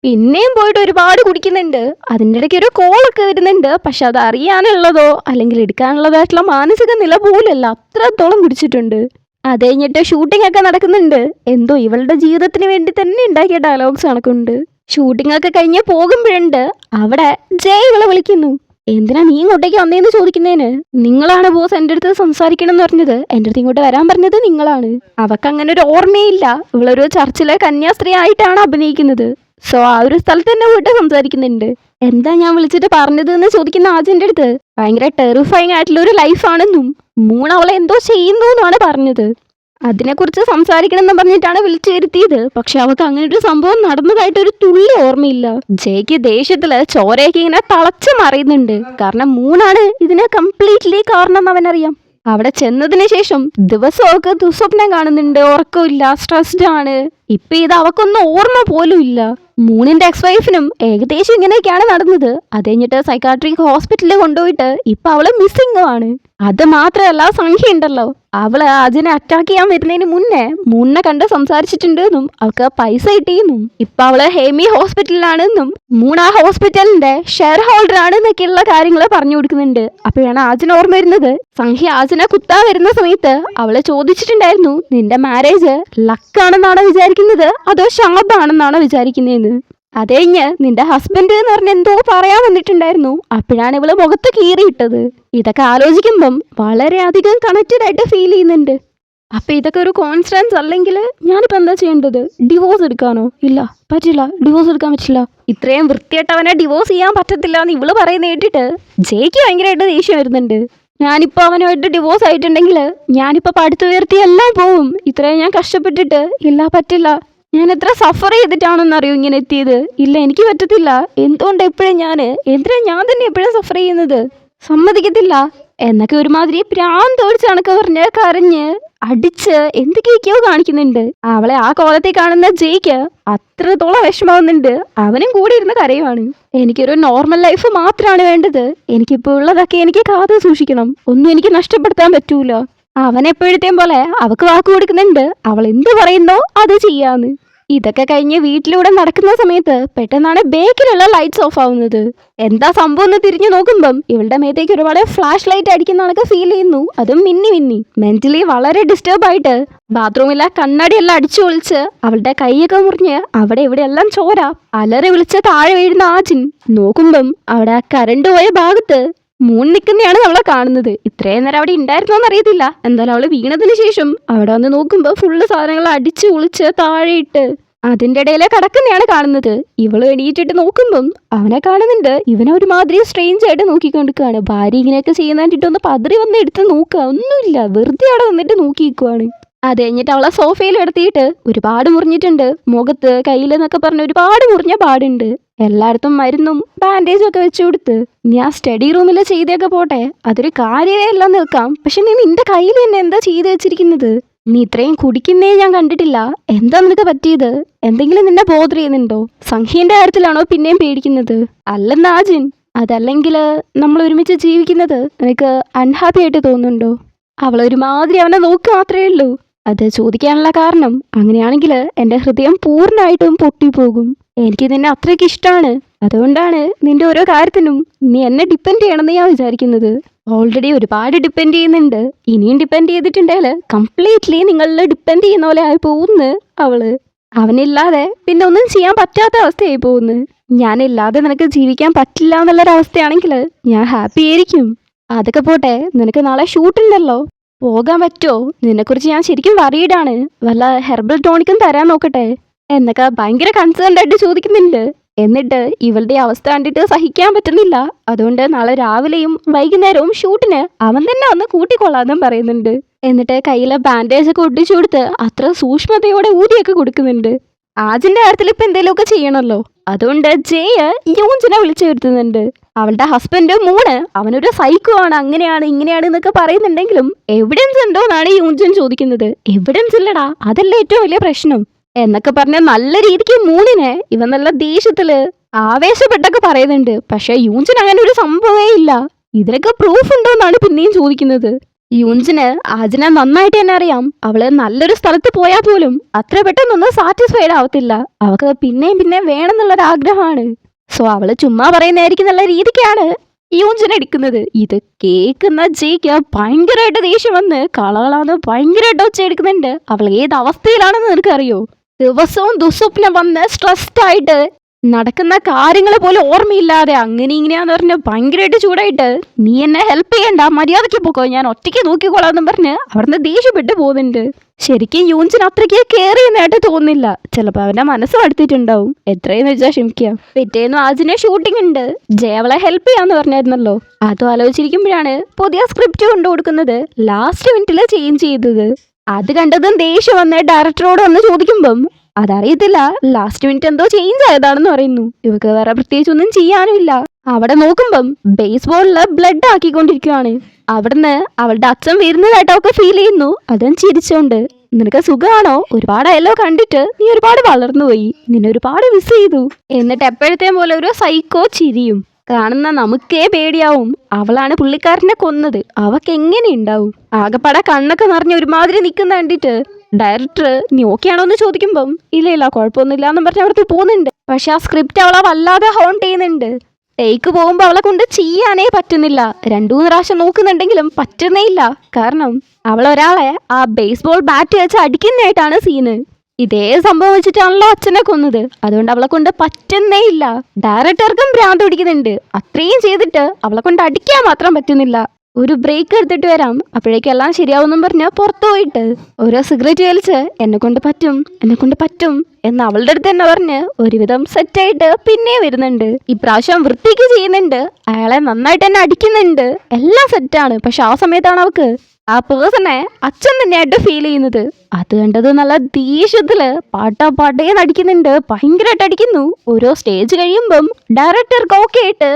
പിന്നെയും പോയിട്ട് ഒരുപാട് കുടിക്കുന്നുണ്ട്. അതിൻ്റെ ഇടയ്ക്ക് ഒരു കോളൊക്കെ വരുന്നുണ്ട്. പക്ഷെ അത് അറിയാനുള്ളതോ അല്ലെങ്കിൽ എടുക്കാനുള്ളതായിട്ടുള്ള മാനസിക നില പോലല്ല, അത്രത്തോളം കുടിച്ചിട്ടുണ്ട്. അത് കഴിഞ്ഞിട്ട് ഷൂട്ടിംഗ് ഒക്കെ നടക്കുന്നുണ്ട്. എന്തോ ഇവളുടെ ജീവിതത്തിന് വേണ്ടി തന്നെ ഉണ്ടാക്കിയ ഡയലോഗ്സ് നടക്കുന്നുണ്ട്. ഷൂട്ടിംഗ് ഒക്കെ കഴിഞ്ഞ് പോകുമ്പോഴുണ്ട് അവിടെ ജയ് ഇവളെ വിളിക്കുന്നു. എന്തിനാ നീ ഇങ്ങോട്ടേക്ക് വന്നേന്ന് ചോദിക്കുന്നതിന് നിങ്ങളാണ് ബോസ് എൻ്റെ അടുത്ത് സംസാരിക്കണം എന്ന് പറഞ്ഞത്, എൻ്റെ അടുത്ത് ഇങ്ങോട്ട് വരാൻ പറഞ്ഞത് നിങ്ങളാണ്. അവക്ക് അങ്ങനെ ഒരു ഓർമ്മയില്ല. ഇവളൊരു ചർച്ചിലെ കന്യാസ്ത്രീ ആയിട്ടാണ് അഭിനയിക്കുന്നത്. സോ ആ ഒരു സ്ഥലത്ത് തന്നെ പോയിട്ട് സംസാരിക്കുന്നുണ്ട്. എന്താ ഞാൻ വിളിച്ചിട്ട് പറഞ്ഞത് എന്ന് ചോദിക്കുന്ന ആജിൻ്റെ അടുത്ത് ഭയങ്കര ടെറിഫൈങ് ആയിട്ടുള്ള ഒരു ലൈഫാണെന്നും മൂന്ന് അവളെ എന്തോ ചെയ്യുന്നു എന്നാണ് പറഞ്ഞത്. അതിനെക്കുറിച്ച് സംസാരിക്കണം എന്ന് പറഞ്ഞിട്ടാണ് വിളിച്ചു വരുത്തിയത്. പക്ഷെ അവൾക്ക് അങ്ങനെ ഒരു സംഭവം നടന്നതായിട്ട് ഒരു തുള്ളി ഓർമ്മയില്ല. ജയ്ക്ക് ദേഷ്യത്തില് ചോരയൊക്കെ ഇങ്ങനെ തളച്ചു മറിയുന്നുണ്ട്. കാരണം മൂന്നാണ് ഇതിന് കംപ്ലീറ്റ്ലി കാരണം എന്ന് അവനറിയാം. അവിടെ ചെന്നതിന് ശേഷം ദിവസമൊക്കെ ദുസ്വപ്നം കാണുന്നുണ്ട്, ഉറക്കമില്ല, സ്ട്രെസ്ഡ് ആണ്. ഇപ്പൊ ഇത് അവക്കൊന്നും ഓർമ്മ പോലും ഇല്ല. മൂണിന്റെ എക്സ് വൈഫിനും ഏകദേശം ഇങ്ങനെയൊക്കെയാണ് നടന്നത്. അത് കഴിഞ്ഞിട്ട് സൈക്കാട്രിക് ഹോസ്പിറ്റലിൽ കൊണ്ടുപോയിട്ട് ഇപ്പൊ അവള് മിസ്സിംഗും ആണ്. അത് മാത്രമല്ല സംഖ്യ ഉണ്ടല്ലോ, അവള് അതിനെ അറ്റാക്ക് ചെയ്യാൻ വരുന്നതിന് മുന്നേ കണ്ട് സംസാരിച്ചിട്ടുണ്ടെന്നും അവൾക്ക് പൈസ കിട്ടിയെന്നും ഇപ്പൊ അവള് ഹേമി ഹോസ്പിറ്റലിലാണെന്നും മൂണ ഹോസ്പിറ്റലിന്റെ ഷെയർ ഹോൾഡർ ആണെന്നൊക്കെയുള്ള കാര്യങ്ങൾ പറഞ്ഞു കൊടുക്കുന്നുണ്ട്. അപ്പോഴാണ് ആജിന് ഓർമ്മ വരുന്നത്, സംഖ്യ ആജിനെ കുത്താൻ വരുന്ന സമയത്ത് അവള് ചോദിച്ചിട്ടുണ്ടായിരുന്നു, നിന്റെ മാരേജ് ലക്കാണെന്നാണോ വിചാരിക്കുന്നത് അതോ ശാപാണെന്നാണോ വിചാരിക്കുന്നതെന്ന്. അത് കഴിഞ്ഞ് നിന്റെ ഹസ്ബൻഡ് എന്ന് പറഞ്ഞ എന്തോ പറയാൻ വന്നിട്ടുണ്ടായിരുന്നു. അപ്പോഴാണ് ഇവള് മുഖത്ത് കീറിയിട്ടത്. ഇതൊക്കെ ആലോചിക്കുമ്പം വളരെയധികം കണക്റ്റഡ് ആയിട്ട് ഫീൽ ചെയ്യുന്നുണ്ട്. അപ്പൊ ഇതൊക്കെ ഒരു കോൺഫിഡൻസ് അല്ലെങ്കിൽ ഞാനിപ്പോ എന്താ ചെയ്യേണ്ടത്? ഡിവോഴ്സ് എടുക്കാനോ? ഇല്ല, പറ്റില്ല, ഡിവോഴ്സ് എടുക്കാൻ പറ്റില്ല. ഇത്രയും വൃത്തിയായിട്ട് അവനെ ഡിവോഴ്സ് ചെയ്യാൻ പറ്റത്തില്ല എന്ന് ഇവള് പറയുന്ന കേട്ടിട്ട് ജയ്ക്ക് ഭയങ്കരമായിട്ട് ദേഷ്യം വരുന്നുണ്ട്. ഞാനിപ്പോ അവനുമായിട്ട് ഡിവോഴ്സ് ആയിട്ടുണ്ടെങ്കിൽ ഞാനിപ്പോ പടുത്തുയർത്തി എല്ലാം പോവും. ഇത്രയും ഞാൻ കഷ്ടപ്പെട്ടിട്ട്. ഇല്ല, പറ്റില്ല. ഞാൻ എത്ര സഫർ ചെയ്തിട്ടാണെന്നറിയോ ഇങ്ങനെ എത്തിയത്? ഇല്ല, എനിക്ക് പറ്റത്തില്ല. എന്തുകൊണ്ട് എപ്പോഴും എന്തിനാ ഞാൻ തന്നെ എപ്പോഴും സഫർ ചെയ്യുന്നത്? സമ്മതിക്കത്തില്ല എന്നൊക്കെ ഒരുമാതിരി പ്രാന്ത് ഓടിച്ച് കണക്ക് പറഞ്ഞ് കരഞ്ഞ് അടിച്ച് എന്തൊക്കെയൊക്കെയോ കാണിക്കുന്നുണ്ട്. അവളെ ആ കോലത്തിൽ കാണുന്ന ജയ്ക്ക് അത്രത്തോളം വിഷമാവുന്നുണ്ട്. അവനും കൂടി ഇരുന്ന് കരയുവാണ്. എനിക്കൊരു നോർമൽ ലൈഫ് മാത്രമാണ് വേണ്ടത്. എനിക്കിപ്പോൾ ഉള്ളതൊക്കെ എനിക്ക് കാത്തു സൂക്ഷിക്കണം. ഒന്നും എനിക്ക് നഷ്ടപ്പെടുത്താൻ പറ്റൂല. അവൻ എപ്പോഴത്തെയും പോലെ അവക്ക് വാക്ക് കൊടുക്കുന്നുണ്ട്, അവൾ എന്ത് പറയുന്നോ അത് ചെയ്യാന്ന്. ഇതൊക്കെ കഴിഞ്ഞ് വീട്ടിലൂടെ നടക്കുന്ന സമയത്ത് പെട്ടെന്നാണ് ബേക്കിലുള്ള ലൈറ്റ്സ് ഓഫ് ആവുന്നത്. എന്താ സംഭവം എന്ന് തിരിഞ്ഞു നോക്കുമ്പം ഇവളുടെ മേത്തേക്ക് ഒരുപാട് ഫ്ലാഷ് ലൈറ്റ് അടിക്കുന്നതൊക്കെ ഫീൽ ചെയ്യുന്നു. അതും മിന്നി. മെന്റലി വളരെ ഡിസ്റ്റർബ് ആയിട്ട് ബാത്റൂമിലെ കണ്ണാടിയെല്ലാം അടിച്ചു ഒളിച്ച് അവളുടെ കൈയൊക്കെ മുറിഞ്ഞ് അവിടെ ഇവിടെയെല്ലാം ചോര അലറി വിളിച്ച് താഴെ വീഴുന്ന ആജിൻ നോക്കുമ്പം അവിടെ ആ കരണ്ട് പോയ ഭാഗത്ത് മൂൺ നിൽക്കുന്നതാണ് അവളെ കാണുന്നത്. ഇത്രയും നേരം അവിടെ ഉണ്ടായിരുന്നോന്ന് അറിയത്തില്ല. എന്തായാലും അവള് വീണതിന് ശേഷം അവിടെ വന്ന് നോക്കുമ്പോൾ ഫുള്ള് സാധനങ്ങൾ അടിച്ച് ഒളിച്ച് താഴെയിട്ട് അതിൻ്റെ ഇടയിലെ കടക്കുന്നതാണ് കാണുന്നത്. ഇവള് എണീറ്റിട്ട് നോക്കുമ്പം അവനെ കാണുന്നുണ്ട്. ഇവനെ ഒരുമാതിരി സ്ട്രേഞ്ച് ആയിട്ട് നോക്കിക്കൊണ്ടിരിക്കുകയാണ്. ഭാര്യ ഇങ്ങനെയൊക്കെ ചെയ്യുന്ന കണ്ടിട്ടൊന്ന് പതറി വന്ന് എടുത്ത് നോക്കുക, ഒന്നുമില്ല, വെറുതെ അവിടെ വന്നിട്ട് നോക്കി നിൽക്കുവാണ്. അത് കഴിഞ്ഞിട്ട് അവളെ സോഫയിൽ എടുത്തിട്ട് ഒരുപാട് മുറിഞ്ഞിട്ടുണ്ട്. മുഖത്ത് കയ്യിലെന്നൊക്കെ പറഞ്ഞ് ഒരുപാട് മുറിഞ്ഞ പാടുണ്ട്. എല്ലായിടത്തും മരുന്നും ബാൻഡേജും ഒക്കെ വെച്ചു കൊടുത്ത് നീ ആ സ്റ്റഡി റൂമിൽ ചെയ്തേക്കെ പോട്ടെ, അതൊരു കാര്യമേ എല്ലാം നിൽക്കാം. പക്ഷെ നീ നിന്റെ കയ്യിൽ തന്നെ എന്താ ചെയ്തു വെച്ചിരിക്കുന്നത്? നീ ഇത്രയും കുടിക്കുന്നേ ഞാൻ കണ്ടിട്ടില്ല. എന്താ നിനക്ക് പറ്റിയത്? എന്തെങ്കിലും നിന്നെ ബോധർ ചെയ്യുന്നുണ്ടോ? സംഖ്യന്റെ കാര്യത്തിലാണോ പിന്നെയും പേടിക്കുന്നത്? അല്ലെന്ന് ആജിൻ, അതല്ലെങ്കിൽ നമ്മൾ ഒരുമിച്ച് ജീവിക്കുന്നത് നിനക്ക് അൺഹാപ്പി ആയിട്ട് തോന്നുന്നുണ്ടോ? അവൾ ഒരുമാതിരി അവനെ നോക്കുക മാത്രമേ ഉള്ളൂ. അത് ചോദിക്കാനുള്ള കാരണം, അങ്ങനെയാണെങ്കിൽ എൻ്റെ ഹൃദയം പൂർണ്ണമായിട്ടും പൊട്ടിപ്പോകും. എനിക്ക് നിന്നെ അത്രയ്ക്ക് ഇഷ്ടമാണ്. അതുകൊണ്ടാണ് നിന്റെ ഓരോ കാര്യത്തിനും നീ എന്നെ ഡിപ്പെൻഡ് ചെയ്യണമെന്ന് ഞാൻ വിചാരിക്കുന്നത്. ഓൾറെഡി ഒരുപാട് ഡിപ്പെൻഡ് ചെയ്യുന്നുണ്ട്. ഇനിയും ഡിപ്പെൻഡ് ചെയ്തിട്ടുണ്ടെങ്കിൽ കംപ്ലീറ്റ്ലി നിങ്ങളിൽ ഡിപ്പെൻഡ് ചെയ്യുന്ന പോലെ ആയി പോകുന്നു അവള്. അവനില്ലാതെ പിന്നെ ഒന്നും ചെയ്യാൻ പറ്റാത്ത അവസ്ഥയായി പോകുന്നു. ഞാനില്ലാതെ നിനക്ക് ജീവിക്കാൻ പറ്റില്ല എന്നുള്ളൊരവസ്ഥയാണെങ്കിൽ ഞാൻ ഹാപ്പി ആയിരിക്കും. അതൊക്കെ പോട്ടെ, നിനക്ക് നാളെ ഷൂട്ടുണ്ടല്ലോ, പോകാൻ പറ്റുമോ? നിന്നെക്കുറിച്ച് ഞാൻ ശരിക്കും വറീഡാണ്. വല്ല ഹെർബൽ ടോണിക്കും തരാൻ നോക്കട്ടെ എന്നൊക്കെ ഭയങ്കര കൺസേൺഡ് ആയിട്ട് ചോദിക്കുന്നുണ്ട്. എന്നിട്ട് ഇവളുടെ അവസ്ഥ കണ്ടിട്ട് സഹിക്കാൻ പറ്റുന്നില്ല. അതുകൊണ്ട് നാളെ രാവിലെയും വൈകുന്നേരവും ഷൂട്ടിന് അവൻ തന്നെ വന്ന് കൂട്ടിക്കൊള്ളാന്നും പറയുന്നുണ്ട്. എന്നിട്ട് കയ്യിലെ ബാൻഡേജ് ഒക്കെ ഒട്ടിച്ചു കൊടുത്ത് അത്ര സൂക്ഷ്മതയോടെ ഊതിയൊക്കെ കൊടുക്കുന്നുണ്ട്. ആജിന്റെ കാര്യത്തിൽ ഇപ്പൊ എന്തെങ്കിലുമൊക്കെ ചെയ്യണമല്ലോ. അതുകൊണ്ട് ജയ് യൂഞ്ചിനെ വിളിച്ചു വരുത്തുന്നുണ്ട്. അവളുടെ ഹസ്ബൻഡ് മൂണ് അവനൊരു സൈക്കോ ആണ്, അങ്ങനെയാണ് ഇങ്ങനെയാണ് എന്നൊക്കെ പറയുന്നുണ്ടെങ്കിലും എവിഡൻസ് ഉണ്ടോ എന്നാണ് യൂഞ്ചൻ ചോദിക്കുന്നത്. എവിഡൻസ് ഇല്ലടാ, അതല്ലേ ഏറ്റവും വലിയ പ്രശ്നം എന്നൊക്കെ പറഞ്ഞ നല്ല രീതിക്ക് മൂണിനെ ഇവൻ നല്ല ദേഷ്യത്തില് ആവേശപ്പെട്ടൊക്കെ പറയുന്നുണ്ട്. പക്ഷെ യൂഞ്ചൻ അങ്ങനെ ഒരു സംഭവമേ ഇല്ല. ഇതിനൊക്കെ പ്രൂഫ് ഉണ്ടോ എന്നാണ് പിന്നെയും ചോദിക്കുന്നത്. യൂഞ്ചിന് ആജിനെ നന്നായിട്ട് തന്നെ അറിയാം. അവള് നല്ലൊരു സ്ഥലത്ത് പോയാൽ പോലും അത്ര പെട്ടെന്നൊന്നും സാറ്റിസ്ഫൈഡ് ആവത്തില്ല. അവൾക്ക് പിന്നെയും വേണമെന്നുള്ളൊരാഗ്രഹമാണ്. സോ അവള് ചുമ്മാ പറയുന്നതായിരിക്കും നല്ല രീതിക്കാണ് യൂഞ്ചിനെ എടുക്കുന്നത്. ഇത് കേൾക്കുന്ന ജയ്ക്ക് ഭയങ്കരമായിട്ട് ദേഷ്യം വന്ന് കളകളാന്ന് ഭയങ്കരമായിട്ട് ഒച്ച എടുക്കുന്നുണ്ട്. അവൾ ഏത് അവസ്ഥയിലാണെന്ന് നിനക്കറിയോ? ദിവസവും ദുസ്വപ്നം വന്ന് സ്ട്രെസ്ഡ് ആയിട്ട് നടക്കുന്ന കാര്യങ്ങൾ പോലും ഓർമ്മയില്ലാതെ അങ്ങനെ ഇങ്ങനെയാന്ന് പറഞ്ഞ് ഭയങ്കരമായിട്ട് ചൂടായിട്ട് നീ എന്നെ ഹെൽപ്പ് ചെയ്യണ്ട, മര്യാദയ്ക്ക് പോക്കോ, ഞാൻ ഒറ്റയ്ക്ക് നോക്കിക്കോളാന്നും പറഞ്ഞ് അവിടുന്ന് ദേഷ്യപ്പെട്ട് പോകുന്നുണ്ട്. ശരിക്കും യൂഞ്ചിന് അത്രയ്ക്ക് കെയർ ചെയ്യുന്നതായിട്ട് തോന്നുന്നില്ല. ചിലപ്പോൾ അവന്റെ മനസ്സ് അടുത്തിട്ടുണ്ടാവും. എത്രയെന്ന് വെച്ചാൽ ക്ഷമിക്കാം. പിറ്റേന്നും ആജിനെ ഷൂട്ടിംഗ് ഉണ്ട്. ജയ അവളെ ഹെൽപ്പ് ചെയ്യാന്ന് പറഞ്ഞായിരുന്നല്ലോ. അതും ആലോചിച്ചിരിക്കുമ്പോഴാണ് പുതിയ സ്ക്രിപ്റ്റ് കൊണ്ടു കൊടുക്കുന്നത് ലാസ്റ്റ് മിനിറ്റിൽ ചേഞ്ച് ചെയ്തത്. അത് കണ്ടതും ദേഷ്യം വന്ന് ഡയറക്ടറോട് വന്ന് ചോദിക്കുമ്പം അതറിയത്തില്ല, ലാസ്റ്റ് മിനിറ്റ് എന്തോ ചേഞ്ച് ആയതാണെന്ന് പറയുന്നു. ഇവക്ക് വേറെ പ്രത്യേകിച്ച് ഒന്നും ചെയ്യാനുമില്ല. അവിടെ നോക്കുമ്പം ബേസ്ബോളില് ബ്ലഡ് ആക്കിക്കൊണ്ടിരിക്കുകയാണ്. അവിടുന്ന് അവളുടെ അച്ഛൻ വരുന്നതായിട്ട് അവൾക്ക് ഫീൽ ചെയ്യുന്നു. അതും ചിരിച്ചോണ്ട്, നിനക്ക് സുഖമാണോ? ഒരുപാടായല്ലോ കണ്ടിട്ട്, നീ ഒരുപാട് വളർന്നു പോയി, നിന്നെ ഒരുപാട് മിസ് ചെയ്തു എന്നിട്ട് എപ്പോഴത്തെയും പോലെ ഒരു സൈക്കോ ചിരിയും. കാണുന്ന നമുക്കേ പേടിയാവും. അവളാണ് പുള്ളിക്കാരനെ കൊന്നത്, അവക്ക് എങ്ങനെ ഉണ്ടാവും? ആകെപ്പാടെ കണ്ണൊക്കെ നിറഞ്ഞ് ഒരുമാതിരി നിൽക്കുന്ന കണ്ടിട്ട് ഡയറക്ടർ നീ ഓക്കെ ആണോ എന്ന് ചോദിക്കുമ്പം ഇല്ല കുഴപ്പമൊന്നുമില്ല എന്നും പറഞ്ഞ് അവിടുത്തെ പോകുന്നുണ്ട്. പക്ഷെ ആ സ്ക്രിപ്റ്റ് അവളെ വല്ലാതെ ഹോണ്ട് ചെയ്യുന്നുണ്ട്. ടേക്ക് പോകുമ്പോൾ അവളെ കൊണ്ട് ചെയ്യാനേ പറ്റുന്നില്ല. 2-3 പ്രാവശ്യം നോക്കുന്നുണ്ടെങ്കിലും പറ്റുന്നേ ഇല്ല. കാരണം അവൾ ഒരാളെ ആ ബേസ്ബോൾ ബാറ്റ് വെച്ച് അടിക്കുന്നതായിട്ടാണ് സീന്. ഇതേ സംഭവം വെച്ചിട്ടാണല്ലോ അച്ഛനെ കൊന്നത്. അതുകൊണ്ട് അവളെ കൊണ്ട് പറ്റുന്നേ ഇല്ല. ഡയറക്ടർക്കും ഭ്രാന്ത് പിടിക്കുന്നുണ്ട്. അത്രയും ചെയ്തിട്ട് അവളെ കൊണ്ട് അടിക്കാൻ മാത്രം പറ്റുന്നില്ല. ഒരു ബ്രേക്ക് എടുത്തിട്ട് വരാം, അപ്പോഴേക്കും എല്ലാം ശരിയാവുമെന്നും പറഞ്ഞ് പുറത്തു പോയിട്ട് ഓരോ സിഗരറ്റ് വലിച്ച് എന്നെ കൊണ്ട് പറ്റും എന്ന് അവളുടെ അടുത്ത് തന്നെ പറഞ്ഞ് ഒരുവിധം സെറ്റായിട്ട് പിന്നെ വരുന്നുണ്ട്. ഇപ്രാവശ്യം വൃത്തിക്ക് ചെയ്യുന്നുണ്ട്, അയാളെ നന്നായിട്ട് തന്നെ അടിക്കുന്നുണ്ട്, എല്ലാം സെറ്റാണ്. പക്ഷെ ആ സമയത്താണ് അവക്ക് ആ പേഴ്സണെ അച്ഛൻ തന്നെയായിട്ട് ഫീൽ ചെയ്യുന്നത്. അത് കണ്ടത് നല്ല ദേഷ്യത്തില് പാട്ടേന്ന് അടിക്കുന്നുണ്ട്, ഭയങ്കരമായിട്ട് അടിക്കുന്നു. ഓരോ സ്റ്റേജ് കഴിയുമ്പം ഡയറക്ടർക്ക് ഓക്കെ ആയിട്ട്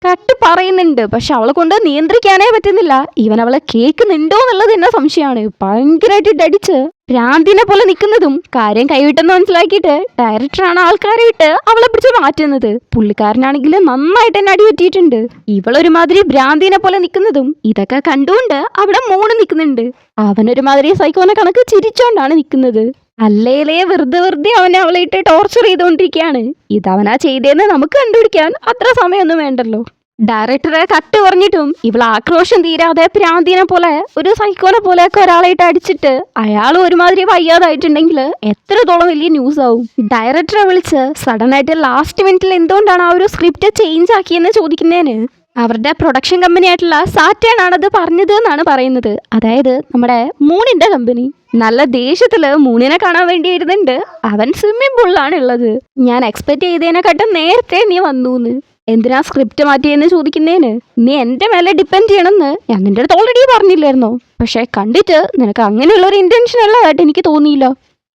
കട്ട് പറയുന്നുണ്ട്. പക്ഷെ അവളെ കൊണ്ട് നിയന്ത്രിക്കാനേ പറ്റുന്നില്ല. ഇവൻ അവളെ കേൾക്കുന്നുണ്ടോ എന്നുള്ളത് എന്നെ സംശയമാണ്. ഭയങ്കരമായിട്ട് അടിച്ച് ഭ്രാന്തിനെ പോലെ നിൽക്കുന്നതും കാര്യം കൈവിട്ടെന്ന് മനസ്സിലാക്കിയിട്ട് ഡയറക്ടറാണ് ആൾക്കാരെ വിട്ട് അവളെ പിടിച്ച് മാറ്റുന്നത്. പുള്ളിക്കാരനാണെങ്കിൽ നന്നായിട്ട് തന്നെ അടി പറ്റിയിട്ടുണ്ട്. ഇവളൊരുമാതിരി ഭ്രാന്തിനെ പോലെ നിൽക്കുന്നതും ഇതൊക്കെ കണ്ടുകൊണ്ട് അവിടെ മോണ് നിൽക്കുന്നുണ്ട്. അവനൊരുമാതിരി സൈക്കോനെ കണക്ക് ചിരിച്ചോണ്ടാണ് നിൽക്കുന്നത്. അല്ലേലേ വെറുതെ അവനെ അവളെ ഇട്ട് ടോർച്ചർ ചെയ്തുകൊണ്ടിരിക്കുകയാണ്. ഇതവനാ ചെയ്തേന്ന് നമുക്ക് കണ്ടുപിടിക്കാൻ അത്ര സമയമൊന്നും വേണ്ടല്ലോ. ഡയറക്ടറെ കട്ട് പറഞ്ഞിട്ടും ഇവൾ ആക്രോശം തീരാതെ ഭ്രാന്തിനെ പോലെ ഒരു സൈക്കോനെ പോലെയൊക്കെ ഒരാളായിട്ട് അടിച്ചിട്ട് അയാൾ ഒരുമാതിരി വയ്യാതായിട്ടുണ്ടെങ്കിൽ എത്രത്തോളം വലിയ ന്യൂസ് ആവും. ഡയറക്ടറെ വിളിച്ച് സഡൻ ആയിട്ട് ലാസ്റ്റ് മിനിറ്റിൽ എന്തുകൊണ്ടാണ് ആ ഒരു സ്ക്രിപ്റ്റ് ചേഞ്ച് ആക്കിയെന്ന് ചോദിക്കുന്നതിന് അവരുടെ പ്രൊഡക്ഷൻ കമ്പനി ആയിട്ടുള്ള സാറ്റേൺ ആണത് പറഞ്ഞത് എന്നാണ് പറയുന്നത്. അതായത് നമ്മുടെ മൂണിന്റെ കമ്പനി. നല്ല ദേഷ്യത്തില് മൂണിനെ കാണാൻ വേണ്ടി വരുന്നുണ്ട്. അവൻ സ്വിമ്മിംഗ് പൂളിലാണ് ഉള്ളത്. ഞാൻ എക്സ്പെക്ട് ചെയ്തതിനെക്കാട്ടും നേരത്തെ നീ വന്നൂന്ന്. എന്തിനാ സ്ക്രിപ്റ്റ് മാറ്റിയെന്ന് ചോദിക്കുന്നതിന് നീ എൻ്റെ മേലെ ഡിപ്പെൻഡ് ചെയ്യണമെന്ന് ഞാൻ നിന്റെ അടുത്ത് ഓൾറെഡി പറഞ്ഞില്ലായിരുന്നോ? പക്ഷെ കണ്ടിട്ട് നിനക്ക് അങ്ങനെയുള്ളൊരു ഇന്റൻഷൻ ഉള്ളതായിട്ട് എനിക്ക് തോന്നിയില്ല.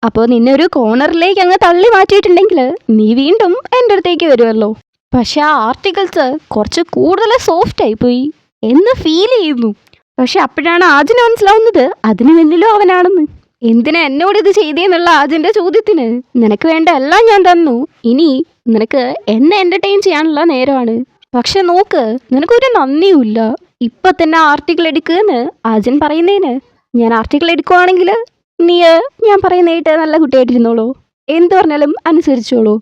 അപ്പോൾ നിന്നെ ഒരു കോർണറിലേക്ക് അങ്ങ് തള്ളി മാറ്റിയിട്ടുണ്ടെങ്കിൽ നീ വീണ്ടും എൻ്റെ അടുത്തേക്ക് വരുമല്ലോ. പക്ഷെ ആ ആർട്ടിക്കിൾസ് കുറച്ച് കൂടുതൽ സോഫ്റ്റ് ആയിപ്പോയി എന്ന് ഫീൽ ചെയ്യുന്നു. പക്ഷെ അപ്പോഴാണ് ആജിന് മനസ്സിലാവുന്നത് അതിന് പിന്നിലും അവനാണെന്ന്. എന്തിനാ എന്നോട് ഇത് ചെയ്തേന്നുള്ള ആജിന്റെ ചോദ്യത്തിന് നിനക്ക് വേണ്ട എല്ലാം ഞാൻ തന്നു, ഇനി നിനക്ക് എന്നെ എന്റർടൈൻ ചെയ്യാനുള്ള നേരമാണ്. പക്ഷെ നോക്ക്, നിനക്കൊരു നന്ദിയുമില്ല. ഇപ്പൊ തന്നെ ആർട്ടിക്കിൾ എടുക്കുമെന്ന് ആജൻ പറയുന്നതിന് ഞാൻ ആർട്ടിക്കിൾ എടുക്കുവാണെങ്കിൽ നീ ഞാൻ പറയുന്നതായിട്ട് നല്ല കുട്ടിയായിട്ടിരുന്നോളൂ, എന്ത് പറഞ്ഞാലും അനുസരിച്ചോളൂ.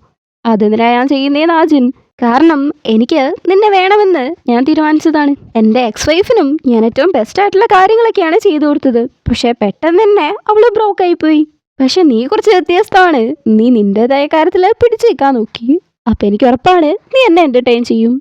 അതെന്തിനാ ഞാൻ ചെയ്യുന്നേന്ന് ആജിൻ. കാരണം എനിക്ക് നിന്നെ വേണമെന്ന് ഞാൻ തീരുമാനിച്ചതാണ്. എൻ്റെ എക്സ് വൈഫിനും ഞാൻ ഏറ്റവും ബെസ്റ്റ് ആയിട്ടുള്ള കാര്യങ്ങളൊക്കെയാണ് ചെയ്തു കൊടുത്തത്. പക്ഷെ പെട്ടെന്ന് തന്നെ അവള് ബ്രോക്കായി പോയി. പക്ഷെ നീ കുറച്ച് വ്യത്യസ്തമാണ്. നീ നിന്റേതായ കാര്യത്തിൽ പിടിച്ചു നിൽക്കാൻ നോക്കി. അപ്പം എനിക്ക് ഉറപ്പാണ് നീ എന്നെ എൻ്റർടൈൻ ചെയ്യും.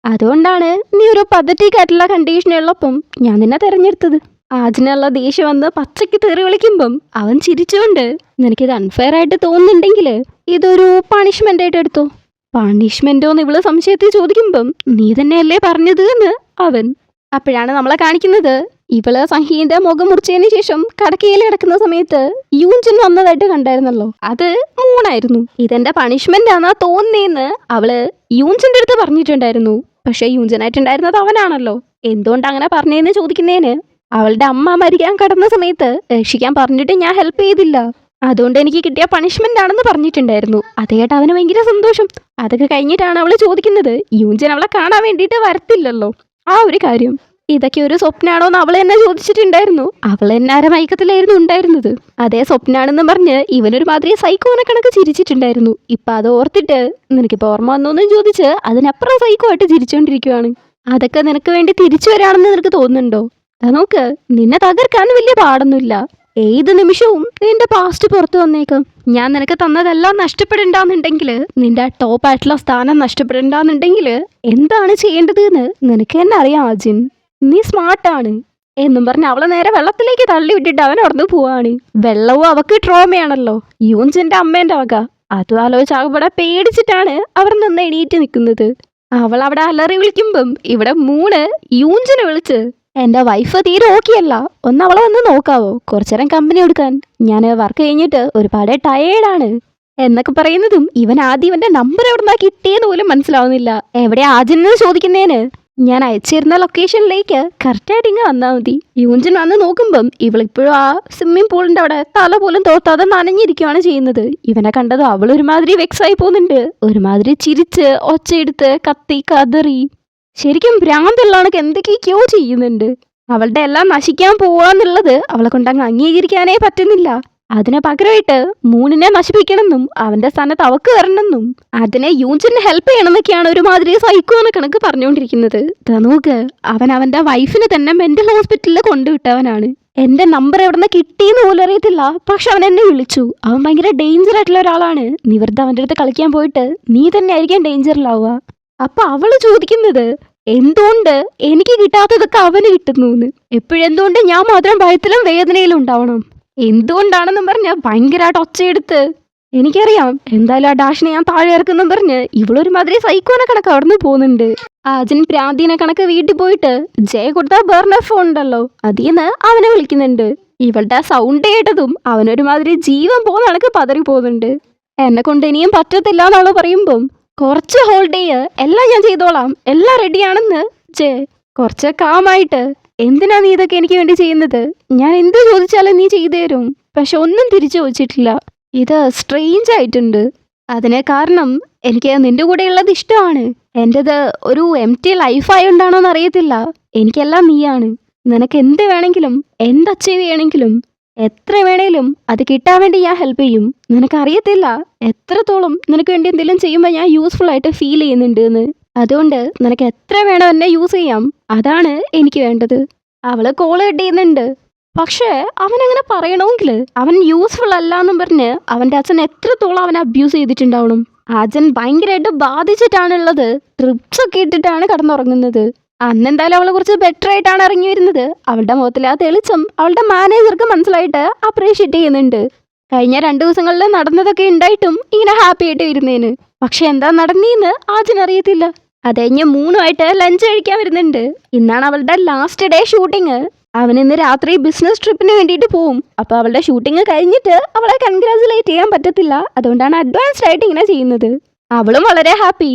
അതുകൊണ്ടാണ് നീ ഒരു പദ്ധതിക്ക് ആയിട്ടുള്ള കണ്ടീഷനുള്ളപ്പം ഞാൻ നിന്നെ തിരഞ്ഞെടുത്തത്. ആജിനുള്ള ദേഷ്യം വന്ന് പച്ചയ്ക്ക് തെറി വിളിക്കുമ്പം അവൻ ചിരിച്ചുകൊണ്ട് നിനക്കിത് അൺഫെയർ ആയിട്ട് തോന്നുന്നുണ്ടെങ്കിൽ ഇതൊരു പണിഷ്മെൻ്റ് ആയിട്ട് എടുത്തോ. പണിഷ്മെന്റോന്ന് ഇവള് സംശയത്തിൽ ചോദിക്കുമ്പം നീ തന്നെയല്ലേ പറഞ്ഞത് എന്ന് അവൻ. അപ്പോഴാണ് നമ്മളെ കാണിക്കുന്നത് ഇവള് സഹീന്റെ മുഖം മുറിച്ചതിന് ശേഷം കടക്കയിൽ കിടക്കുന്ന സമയത്ത് യൂഞ്ചൻ വന്നതായിട്ട് കണ്ടായിരുന്നല്ലോ, അത് മൂണായിരുന്നു. ഇതെന്റെ പണിഷ്മെന്റ് ആണെന്നാ തോന്നിയെന്ന് അവള് യൂഞ്ചന്റെ അടുത്ത് പറഞ്ഞിട്ടുണ്ടായിരുന്നു. പക്ഷെ യൂഞ്ചനായിട്ടുണ്ടായിരുന്നത് അവനാണല്ലോ. എന്തുകൊണ്ട് അങ്ങനെ പറഞ്ഞതെന്ന് ചോദിക്കുന്നതിന് അവളുടെ അമ്മ മരിക്കാൻ കടന്ന സമയത്ത് രക്ഷിക്കാൻ പറഞ്ഞിട്ട് ഞാൻ ഹെൽപ്പ് ചെയ്തില്ല, അതുകൊണ്ട് എനിക്ക് കിട്ടിയ പണിഷ്മെന്റ് ആണെന്ന് പറഞ്ഞിട്ടുണ്ടായിരുന്നു. അത് കേട്ട് അവന് ഭയങ്കര സന്തോഷം. അതൊക്കെ കഴിഞ്ഞിട്ടാണ് അവള് ചോദിക്കുന്നത് യൂഞ്ചൻ അവളെ കാണാൻ വേണ്ടിയിട്ട് വരത്തില്ലല്ലോ ആ ഒരു കാര്യം. ഇതൊക്കെ ഒരു സ്വപ്നാണോ എന്ന് അവൾ എന്നെ ചോദിച്ചിട്ടുണ്ടായിരുന്നു. അവൾ എന്നെ അരമയക്കത്തിലായിരുന്നു ഉണ്ടായിരുന്നത്. അതേ സ്വപ്നാണെന്ന് പറഞ്ഞ് ഇവനൊരു മാതിരി സൈക്കോനെ കണക്ക് ചിരിച്ചിട്ടുണ്ടായിരുന്നു. ഇപ്പൊ അത് ഓർത്തിട്ട് നിനക്കിപ്പോൾ ഓർമ്മ വന്നോന്നും ചോദിച്ച് അതിനപ്പുറം സൈക്കോ ആയിട്ട് ചിരിച്ചുകൊണ്ടിരിക്കുവാണ്. അതൊക്കെ നിനക്ക് വേണ്ടി തിരിച്ചു വരാണെന്ന് നിനക്ക് തോന്നുന്നുണ്ടോ? നോക്ക്, നിന്നെ തകർക്കാൻ വലിയ പാടൊന്നുമില്ല. ഏത് നിമിഷവും നിന്റെ പാസ്റ്റ് പുറത്തു വന്നേക്കാം. ഞാൻ നിനക്ക് തന്നതെല്ലാം നഷ്ടപ്പെടണ്ടെന്നുണ്ടെങ്കിൽ, നിന്റെ ടോപ്പ് ആയിട്ടുള്ള സ്ഥാനം നഷ്ടപ്പെടണ്ടെന്നുണ്ടെങ്കിൽ എന്താണ് ചെയ്യേണ്ടത് എന്ന് നിനക്ക് തന്നെ അറിയാം ആജിൻ. നീ സ്മാർട്ടാണ് എന്നും പറഞ്ഞ് അവളെ നേരെ വെള്ളത്തിലേക്ക് തള്ളി വിട്ടിട്ട് അവൻ ഉടന്നു പോവാണ്. വെള്ളവും അവക്ക് ട്രോമയാണല്ലോ, യൂഞ്ചന്റെ അമ്മേന്റെ വക. അതും ആലോചിച്ച് അവിടെ പേടിച്ചിട്ടാണ് അവർ നിന്ന് എണീറ്റ് നിൽക്കുന്നത്. അവൾ അവിടെ അലറി വിളിക്കുമ്പം ഇവിടെ മൂണ് യൂഞ്ചനെ വിളിച്ച് എൻ്റെ വൈഫ് തീരെ ഓക്കെയല്ല, ഒന്ന് അവളെ വന്ന് നോക്കാവോ, കുറച്ചേരം കമ്പനി കൊടുക്കാൻ, ഞാൻ വർക്ക് കഴിഞ്ഞിട്ട് ഒരുപാട് ടയേർഡാണ് എന്നൊക്കെ പറയുന്നതും ഇവൻ ആദ്യം ഇവന്റെ നമ്പർ എവിടെ നിന്നാ കിട്ടിയെന്ന് പോലും മനസ്സിലാവുന്നില്ല. എവിടെ ആജിനെന്ന് ചോദിക്കുന്നതിന് ഞാൻ അയച്ചിരുന്ന ലൊക്കേഷനിലേക്ക് കറക്റ്റായിട്ട് ഇങ്ങ് വന്നാൽ മതി. യൂഞ്ചൻ വന്ന് നോക്കുമ്പം ഇവളിപ്പോഴും ആ സ്വിമ്മിംഗ് പൂളിന്റെ അവിടെ തല പോലും തോത്താതെ നനഞ്ഞിരിക്കുകയാണ് ചെയ്യുന്നത്. ഇവനെ കണ്ടത് അവൾ ഒരുമാതിരി വെക്സായി പോകുന്നുണ്ട്. ഒരുമാതിരി ചിരിച്ച് ഒച്ചയെടുത്ത് കത്തി കതറി ശരിക്കും ഭ്രാന്തുള്ളവണക്ക് എന്തൊക്കെയൊക്കെയോ ചെയ്യുന്നുണ്ട്. അവളുടെ എല്ലാം നശിക്കാൻ പോവാന്നുള്ളത് അവളെ കൊണ്ടങ്ങ് അംഗീകരിക്കാനേ പറ്റുന്നില്ല. അതിന് പകരമായിട്ട് മൂണിനെ നശിപ്പിക്കണമെന്നും അവന്റെ സ്ഥാനത്ത് അവക്ക് വരണമെന്നും അതിനെ യൂഞ്ചിനെ ഹെൽപ്പ് ചെയ്യണമെന്നൊക്കെയാണ് ഒരുമാതിരി സൈക്കോനെ കണക്ക് പറഞ്ഞുകൊണ്ടിരിക്കുന്നത്. നോക്ക്, അവൻ അവന്റെ വൈഫിനെ തന്നെ മെന്റൽ ഹോസ്പിറ്റലിൽ കൊണ്ടുവിട്ടവനാണ്. എന്റെ നമ്പർ എവിടെ നിന്ന് കിട്ടിയെന്ന് പോലും അറിയത്തില്ല. പക്ഷെ അവൻ എന്നെ വിളിച്ചു. അവൻ ഭയങ്കര ഡേഞ്ചർ ആയിട്ടുള്ള ഒരാളാണ്. നീ വെറുതെ അവന്റെ അടുത്ത് കളിക്കാൻ പോയിട്ട് നീ തന്നെ ആയിരിക്കും ഡേഞ്ചറിലാവുക. അപ്പൊ അവള് ചോദിക്കുന്നത് എന്തുകൊണ്ട് എനിക്ക് കിട്ടാത്തതൊക്കെ അവന് കിട്ടുന്നു. എപ്പോഴെന്തുകൊണ്ട് ഞാൻ മാത്രം ഭയത്തിലും വേദനയിലും ഉണ്ടാവണം? എന്തുകൊണ്ടാണെന്നും പറഞ്ഞ് ഭയങ്കരമായിട്ട് ഒച്ചയെടുത്ത് എനിക്കറിയാം എന്തായാലും ആ ഡാഷിനെ ഞാൻ താഴെ ഇറക്കുന്നും പറഞ്ഞ് ഇവളൊരുമാതിരി സൈക്കോനെ കണക്ക് അവിടുന്ന് പോകുന്നുണ്ട്. അജൻ പ്രാന്തിനെ കണക്ക് വീട്ടിൽ പോയിട്ട് ജയ കൊടുത്ത ബർണർ ഫോൺ ഉണ്ടല്ലോ അതിന്ന് അവനെ വിളിക്കുന്നുണ്ട്. ഇവളുടെ സൗണ്ട് കേട്ടതും അവനൊരുമാതിരി ജീവൻ പോകുന്ന കണക്ക് പതറി പോകുന്നുണ്ട്. എന്നെ കൊണ്ട് ഇനിയും പറ്റത്തില്ല എന്നവള് പറയുമ്പം കുറച്ച് ഹോൾഡ് ചെയ്യ്, എല്ലാം ഞാൻ ചെയ്തോളാം, എല്ലാം റെഡിയാണെന്ന് ജയ കുറച്ച് കാമായിട്ട് എന്തിനാ നീ ഇതൊക്കെ എനിക്ക് വേണ്ടി ചെയ്യുന്നത്? ഞാൻ എന്ത് ചോദിച്ചാലും നീ ചെയ്തു തരും. പക്ഷെ ഒന്നും തിരിച്ചു ചോദിച്ചിട്ടില്ല. ഇത് സ്ട്രെയിഞ്ച് ആയിട്ടുണ്ട്. അതിന് കാരണം എനിക്ക് നിന്റെ കൂടെ ഉള്ളത് ഇഷ്ടമാണ്. എൻ്റെത് ഒരു എംപ്റ്റി ലൈഫായോണ്ടാണോന്ന് അറിയത്തില്ല. എനിക്കെല്ലാം നീയാണ്. നിനക്ക് എന്ത് വേണമെങ്കിലും എന്ത് അച്ചീവ് ചെയ്യണമെങ്കിലും എത്ര വേണേലും അത് കിട്ടാൻ വേണ്ടി ഞാൻ ഹെൽപ്പ് ചെയ്യും. നിനക്കറിയത്തില്ല എത്രത്തോളം നിനക്ക് വേണ്ടി എന്തെങ്കിലും ചെയ്യുമ്പോൾ ഞാൻ യൂസ്ഫുൾ ആയിട്ട് ഫീൽ ചെയ്യുന്നുണ്ട് എന്ന്. അതുകൊണ്ട് നിനക്ക് എത്ര വേണം എന്നെ യൂസ് ചെയ്യാം, അതാണ് എനിക്ക് വേണ്ടത്. അവള് കോള് കട്ട് ചെയ്യുന്നുണ്ട്. പക്ഷേ അവനങ്ങനെ പറയണമെങ്കിൽ അവൻ യൂസ്ഫുൾ അല്ല എന്നും പറഞ്ഞ് അവൻ്റെ അച്ഛൻ എത്രത്തോളം അവനെ അബ്യൂസ് ചെയ്തിട്ടുണ്ടാവണം. അച്ഛൻ ഭയങ്കരമായിട്ട് ബാധിച്ചിട്ടാണുള്ളത്. ട്രിപ്സ് ഒക്കെ ഇട്ടിട്ടാണ് കിടന്നുറങ്ങുന്നത്. അന്നെന്തായാലും അവളെ കുറിച്ച് ബെറ്റർ ആയിട്ടാണ് ഇറങ്ങി വരുന്നത്. അവളുടെ മുഖത്തിൽ ആ തെളിച്ചം അവളുടെ മാനേജർക്ക് മനസ്സിലായിട്ട് അപ്രീഷിയേറ്റ് ചെയ്യുന്നുണ്ട്. കഴിഞ്ഞ 2 ദിവസങ്ങളിൽ നടന്നതൊക്കെ ഉണ്ടായിട്ടും ഇങ്ങനെ ഹാപ്പി ആയിട്ട് വരുന്നേന്. പക്ഷെ എന്താ നടന്നീന്ന് ആജിനറിയത്തില്ല. അത് കഴിഞ്ഞ് 3 ലഞ്ച് കഴിക്കാൻ വരുന്നുണ്ട്. ഇന്നാണ് അവളുടെ ലാസ്റ്റ് ഡേ ഷൂട്ടിങ്. അവൻ ഇന്ന് രാത്രി ബിസിനസ് ട്രിപ്പിന് വേണ്ടിയിട്ട് പോവും. അപ്പോൾ അവളുടെ ഷൂട്ടിങ് കഴിഞ്ഞിട്ട് അവളെ കൺഗ്രാജുലേറ്റ് ചെയ്യാൻ പറ്റത്തില്ല. അതുകൊണ്ടാണ് അഡ്വാൻസ്ഡ് ആയിട്ട് ഇങ്ങനെ ചെയ്യുന്നത്. അവളും വളരെ ഹാപ്പി.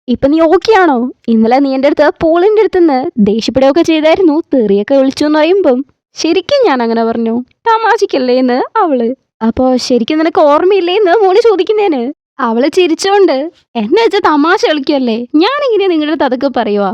ഇപ്പൊ നീ ഓക്കെ ആണോ? ഇന്നലെ നീ എൻ്റെ അടുത്ത് പൂളിൻ്റെ അടുത്തുനിന്ന് ദേഷ്യപ്പെടുകയൊക്കെ ചെയ്തായിരുന്നു, തെറിയൊക്കെ വിളിച്ചു എന്ന് പറയുമ്പം ശരിക്കും ഞാൻ അങ്ങനെ പറഞ്ഞു, തമാശിക്കല്ലേ എന്ന് അവള്. അപ്പോൾ ശരിക്കും നിനക്ക് ഓർമ്മയില്ലേന്ന് മോണി ചോദിക്കുന്നേന് അവള് ചിരിച്ചോണ്ട് എന്നെ വെച്ച് തമാശ കളിക്കുമല്ലേ, ഞാനിങ്ങനെ നിങ്ങളുടെ അടുത്ത് അതൊക്കെ പറയുവാ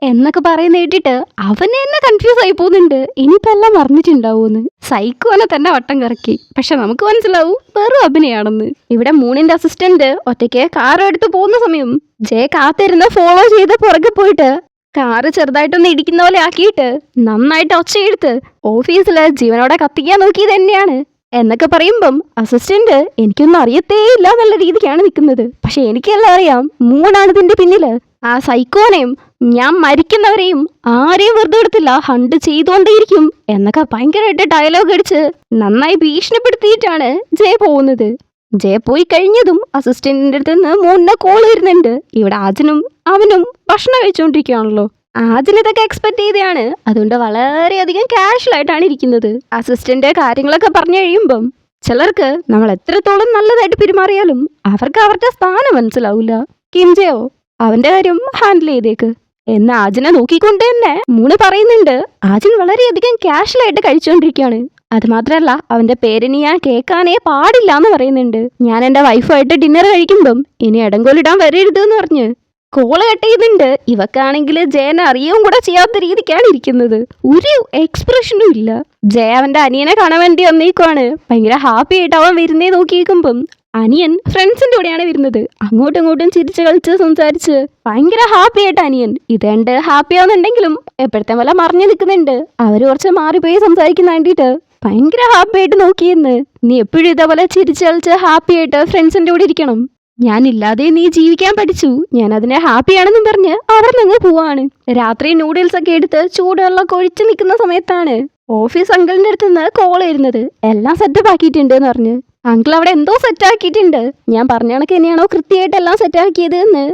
എന്നൊക്കെ പറയുന്ന കേട്ടിട്ട് അവനെ എന്നെ കൺഫ്യൂസ് ആയി പോകുന്നുണ്ട്. ഇനിയിപ്പോൾ എല്ലാം അറിഞ്ഞിട്ടുണ്ടാവൂന്ന്. സൈക്കോനെ തന്നെ വട്ടം കറക്കി. പക്ഷെ നമുക്ക് മനസ്സിലാവും വെറും അഭിനയാണെന്ന്. ഇവിടെ മൂണിന്റെ അസിസ്റ്റന്റ് ഒറ്റയ്ക്ക് കാർ എടുത്ത് പോകുന്ന സമയം ജയ കാത്തിരുന്ന് ഫോളോ ചെയ്ത് പുറകെ പോയിട്ട് കാറ് ചെറുതായിട്ടൊന്ന് ഇടിക്കുന്ന പോലെ ആക്കിയിട്ട് നന്നായിട്ട് ഒച്ചയെടുത്ത് ഓഫീസില് ജീവനോടെ കത്തിക്കാൻ നോക്കിയത് തന്നെയാണ് എന്നൊക്കെ പറയുമ്പം അസിസ്റ്റന്റ് എനിക്കൊന്നും അറിയത്തേ ഇല്ല എന്നുള്ള രീതിക്കാണ് നിൽക്കുന്നത്. പക്ഷെ എനിക്കെല്ലാം അറിയാം, മൂണാണ് ഇതിന്റെ പിന്നില്. ആ സൈക്കോനെയും ഞാൻ മരിക്കുന്നവരെയും ആരെയും വെറുതെ എടുത്തില്ല, ഹണ്ട് ചെയ്തുകൊണ്ടേയിരിക്കും എന്നൊക്കെ ഭയങ്കരമായിട്ട് ഡയലോഗ് അടിച്ച് നന്നായി ഭീഷണിപ്പെടുത്തിയിട്ടാണ് ജയ പോകുന്നത്. ജയ പോയി കഴിഞ്ഞതും അസിസ്റ്റന്റിന്റെ അടുത്ത് നിന്ന് മൂന്നിനെ കോൾ വരുന്നുണ്ട്. ഇവിടെ ആജനും അവനും ഭക്ഷണം കഴിച്ചുകൊണ്ടിരിക്കുകയാണല്ലോ. ആജൻ ഇതൊക്കെ എക്സ്പെക്ട് ചെയ്തതാണ്. അതുകൊണ്ട് വളരെയധികം കാഷ്വൽ ആയിട്ടാണ് ഇരിക്കുന്നത്. അസിസ്റ്റന്റ് കാര്യങ്ങളൊക്കെ പറഞ്ഞു കഴിയുമ്പം ചിലർക്ക് നമ്മൾ എത്രത്തോളം നല്ലതായിട്ട് പെരുമാറിയാലും അവർക്ക് അവരുടെ സ്ഥാനം മനസ്സിലാവില്ല. കിംജയോ അവന്റെ കാര്യം ഹാൻഡിൽ ചെയ്തേക്ക് എന്ന് ആജിനെ നോക്കിക്കൊണ്ട് തന്നെ മൂന്ന് പറയുന്നുണ്ട്. ആജിൻ വളരെയധികം കാഷ്വലായിട്ട് കഴിച്ചുകൊണ്ടിരിക്കുകയാണ്. അത് മാത്രമല്ല അവന്റെ പേരിന് ഞാൻ കേൾക്കാനേ പാടില്ല എന്ന് പറയുന്നുണ്ട്. ഞാൻ എൻ്റെ വൈഫായിട്ട് ഡിന്നർ കഴിക്കുമ്പം ഇനി ഇടങ്കോലിടാൻ വരരുത് എന്ന് പറഞ്ഞ് കോള് കട്ട് ചെയ്യുന്നുണ്ട്. ഇവക്കാണെങ്കിൽ ജയനെ അറിയവും കൂടെ ചെയ്യാത്ത രീതിക്കാണ് ഇരിക്കുന്നത്. ഒരു എക്സ്പ്രഷനും ഇല്ല. ജയ അവന്റെ അനിയനെ കാണാൻ വേണ്ടി വന്നേക്കുവാണ്. ഭയങ്കര ഹാപ്പി ആയിട്ട് അവൻ വരുന്നേ നോക്കിയേക്കുമ്പം അനിയൻ ഫ്രണ്ട്സിന്റെ കൂടെയാണ് വരുന്നത്. അങ്ങോട്ടും ഇങ്ങോട്ടും ചിരിച്ച് കളിച്ച് സംസാരിച്ച് ഭയങ്കര ഹാപ്പി ആയിട്ട് അനിയൻ ഇതേണ്ട് ഹാപ്പി ആവുന്നുണ്ടെങ്കിലും എപ്പോഴത്തെ പോലെ മറിഞ്ഞു നിൽക്കുന്നുണ്ട്. അവര് കുറച്ച് മാറിപ്പോയി സംസാരിക്കുന്ന വേണ്ടിയിട്ട് ഭയങ്കര ഹാപ്പി ആയിട്ട് നോക്കിയെന്ന്. നീ എപ്പോഴും ഇതേപോലെ ചിരിച്ച് കളിച്ച് ഹാപ്പി ആയിട്ട് ഫ്രണ്ട്സിന്റെ കൂടെ ഇരിക്കണം. ഞാനില്ലാതെ നീ ജീവിക്കാൻ പഠിച്ചു. ഞാൻ അതിനെ ഹാപ്പിയാണെന്നും പറഞ്ഞ് അവർ നിങ്ങൾ പോവാണ്. രാത്രി നൂഡിൽസ് ഒക്കെ എടുത്ത് ചൂടുവെള്ളമൊക്കെ ഒഴിച്ച് നിൽക്കുന്ന സമയത്താണ് ഓഫീസ് അങ്കിളിന്റെ അടുത്ത് നിന്ന് കോൾ വരുന്നത്. എല്ലാം സെറ്റപ്പ് ആക്കിയിട്ടുണ്ട് എന്ന് പറഞ്ഞ്. അങ്കിൾ അവിടെ എന്തോ സെറ്റ് ആക്കിയിട്ടുണ്ട്. ഞാൻ പറഞ്ഞ കണക്ക് തന്നെയാണോ കൃത്യമായിട്ട് എല്ലാം സെറ്റ് ആക്കിയത് എന്ന്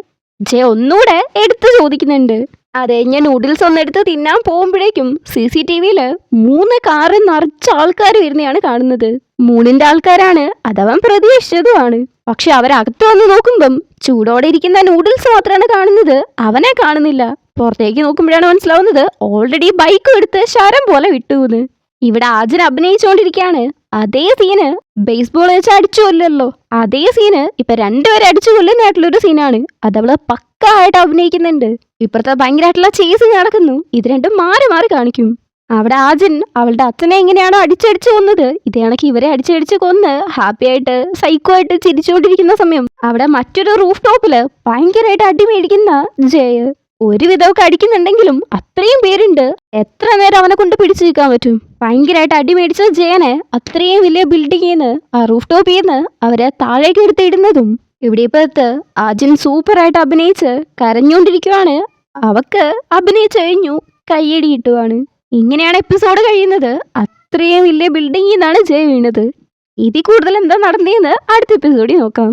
ജെ ഒന്നുകൂടെ എടുത്ത് ചോദിക്കുന്നുണ്ട്. അതെ, ഞാൻ നൂഡിൽസ് ഒന്നെടുത്ത് തിന്നാൻ പോകുമ്പോഴേക്കും CCTVയിൽ 3 കാറ് നിറച്ച ആൾക്കാർ വരുന്നതാണ് കാണുന്നത്. മൂണിന്റെ ആൾക്കാരാണ്, അതവൻ പ്രതീക്ഷിച്ചതുമാണ്. പക്ഷെ അവരകത്ത് വന്ന് നോക്കുമ്പം ചൂടോടെ ഇരിക്കുന്ന നൂഡിൽസ് മാത്രമാണ് കാണുന്നത്, അവനെ കാണുന്നില്ല. പുറത്തേക്ക് നോക്കുമ്പോഴാണ് മനസ്സിലാവുന്നത് ഓൾറെഡി ബൈക്ക് എടുത്ത് ശരം പോലെ വിട്ടുവെന്ന്. ഇവിടെ ആജൻ അഭിനയിച്ചുകൊണ്ടിരിക്കുകയാണ്. അതേ സീന് ബേസ്ബോൾ വെച്ച് അടിച്ചു കൊല്ലല്ലോ, അതേ സീന് ഇപ്പൊ രണ്ടുപേരെ അടിച്ചു കൊല്ലുന്നതായിട്ടുള്ളൊരു സീനാണ്. അതവള് പക്കായിട്ട് അഭിനയിക്കുന്നുണ്ട്. ഇപ്പുറത്തെ ഭയങ്കരമായിട്ടുള്ള ചേസ് നടക്കുന്നു. ഇത് രണ്ടും മാറി മാറി കാണിക്കും. അവിടെ ആജൻ അവളുടെ അച്ഛനെ എങ്ങനെയാണോ അടിച്ചടിച്ച് കൊന്നത്, ഇതേ കണക്ക് ഇവരെ അടിച്ചടിച്ച് കൊന്ന് ഹാപ്പി ആയിട്ട് സൈക്കോ ആയിട്ട് ചിരിച്ചുകൊണ്ടിരിക്കുന്ന സമയം അവിടെ മറ്റൊരു റൂഫ് ടോപ്പില് ഭയങ്കരമായിട്ട് അടി മേടിക്കുന്ന ജയ. ഒരുവിധമൊക്കെ അടിക്കുന്നുണ്ടെങ്കിലും അത്രയും പേരുണ്ട്, എത്ര നേരം അവനെ കൊണ്ട് പിടിച്ചു നിൽക്കാൻ പറ്റും? ഭയങ്കരമായിട്ട് അടി മേടിച്ച ജയനെ അത്രയും വലിയ ബിൽഡിങ്ങിൽ നിന്ന് ആ റൂഫ് ടോപ്പിൽ നിന്ന് അവരെ താഴേക്ക് എടുത്തിടുന്നതും ഇവിടെ ഇപ്പത്ത് ആജൻ സൂപ്പറായിട്ട് അഭിനയിച്ച് കരഞ്ഞുകൊണ്ടിരിക്കുവാണ്. അവക്ക് അഭിനയിച്ചു കഴിഞ്ഞു, കയ്യടി കിട്ടുവാണ്. ഇങ്ങനെയാണ് എപ്പിസോഡ് കഴിയുന്നത്. അത്രയും വലിയ ബിൽഡിങ്ങിൽ നിന്നാണ് ജയ വീണത്. ഇതിൽ കൂടുതൽ എന്താ നടന്നതെന്ന് അടുത്ത എപ്പിസോഡിൽ നോക്കാം.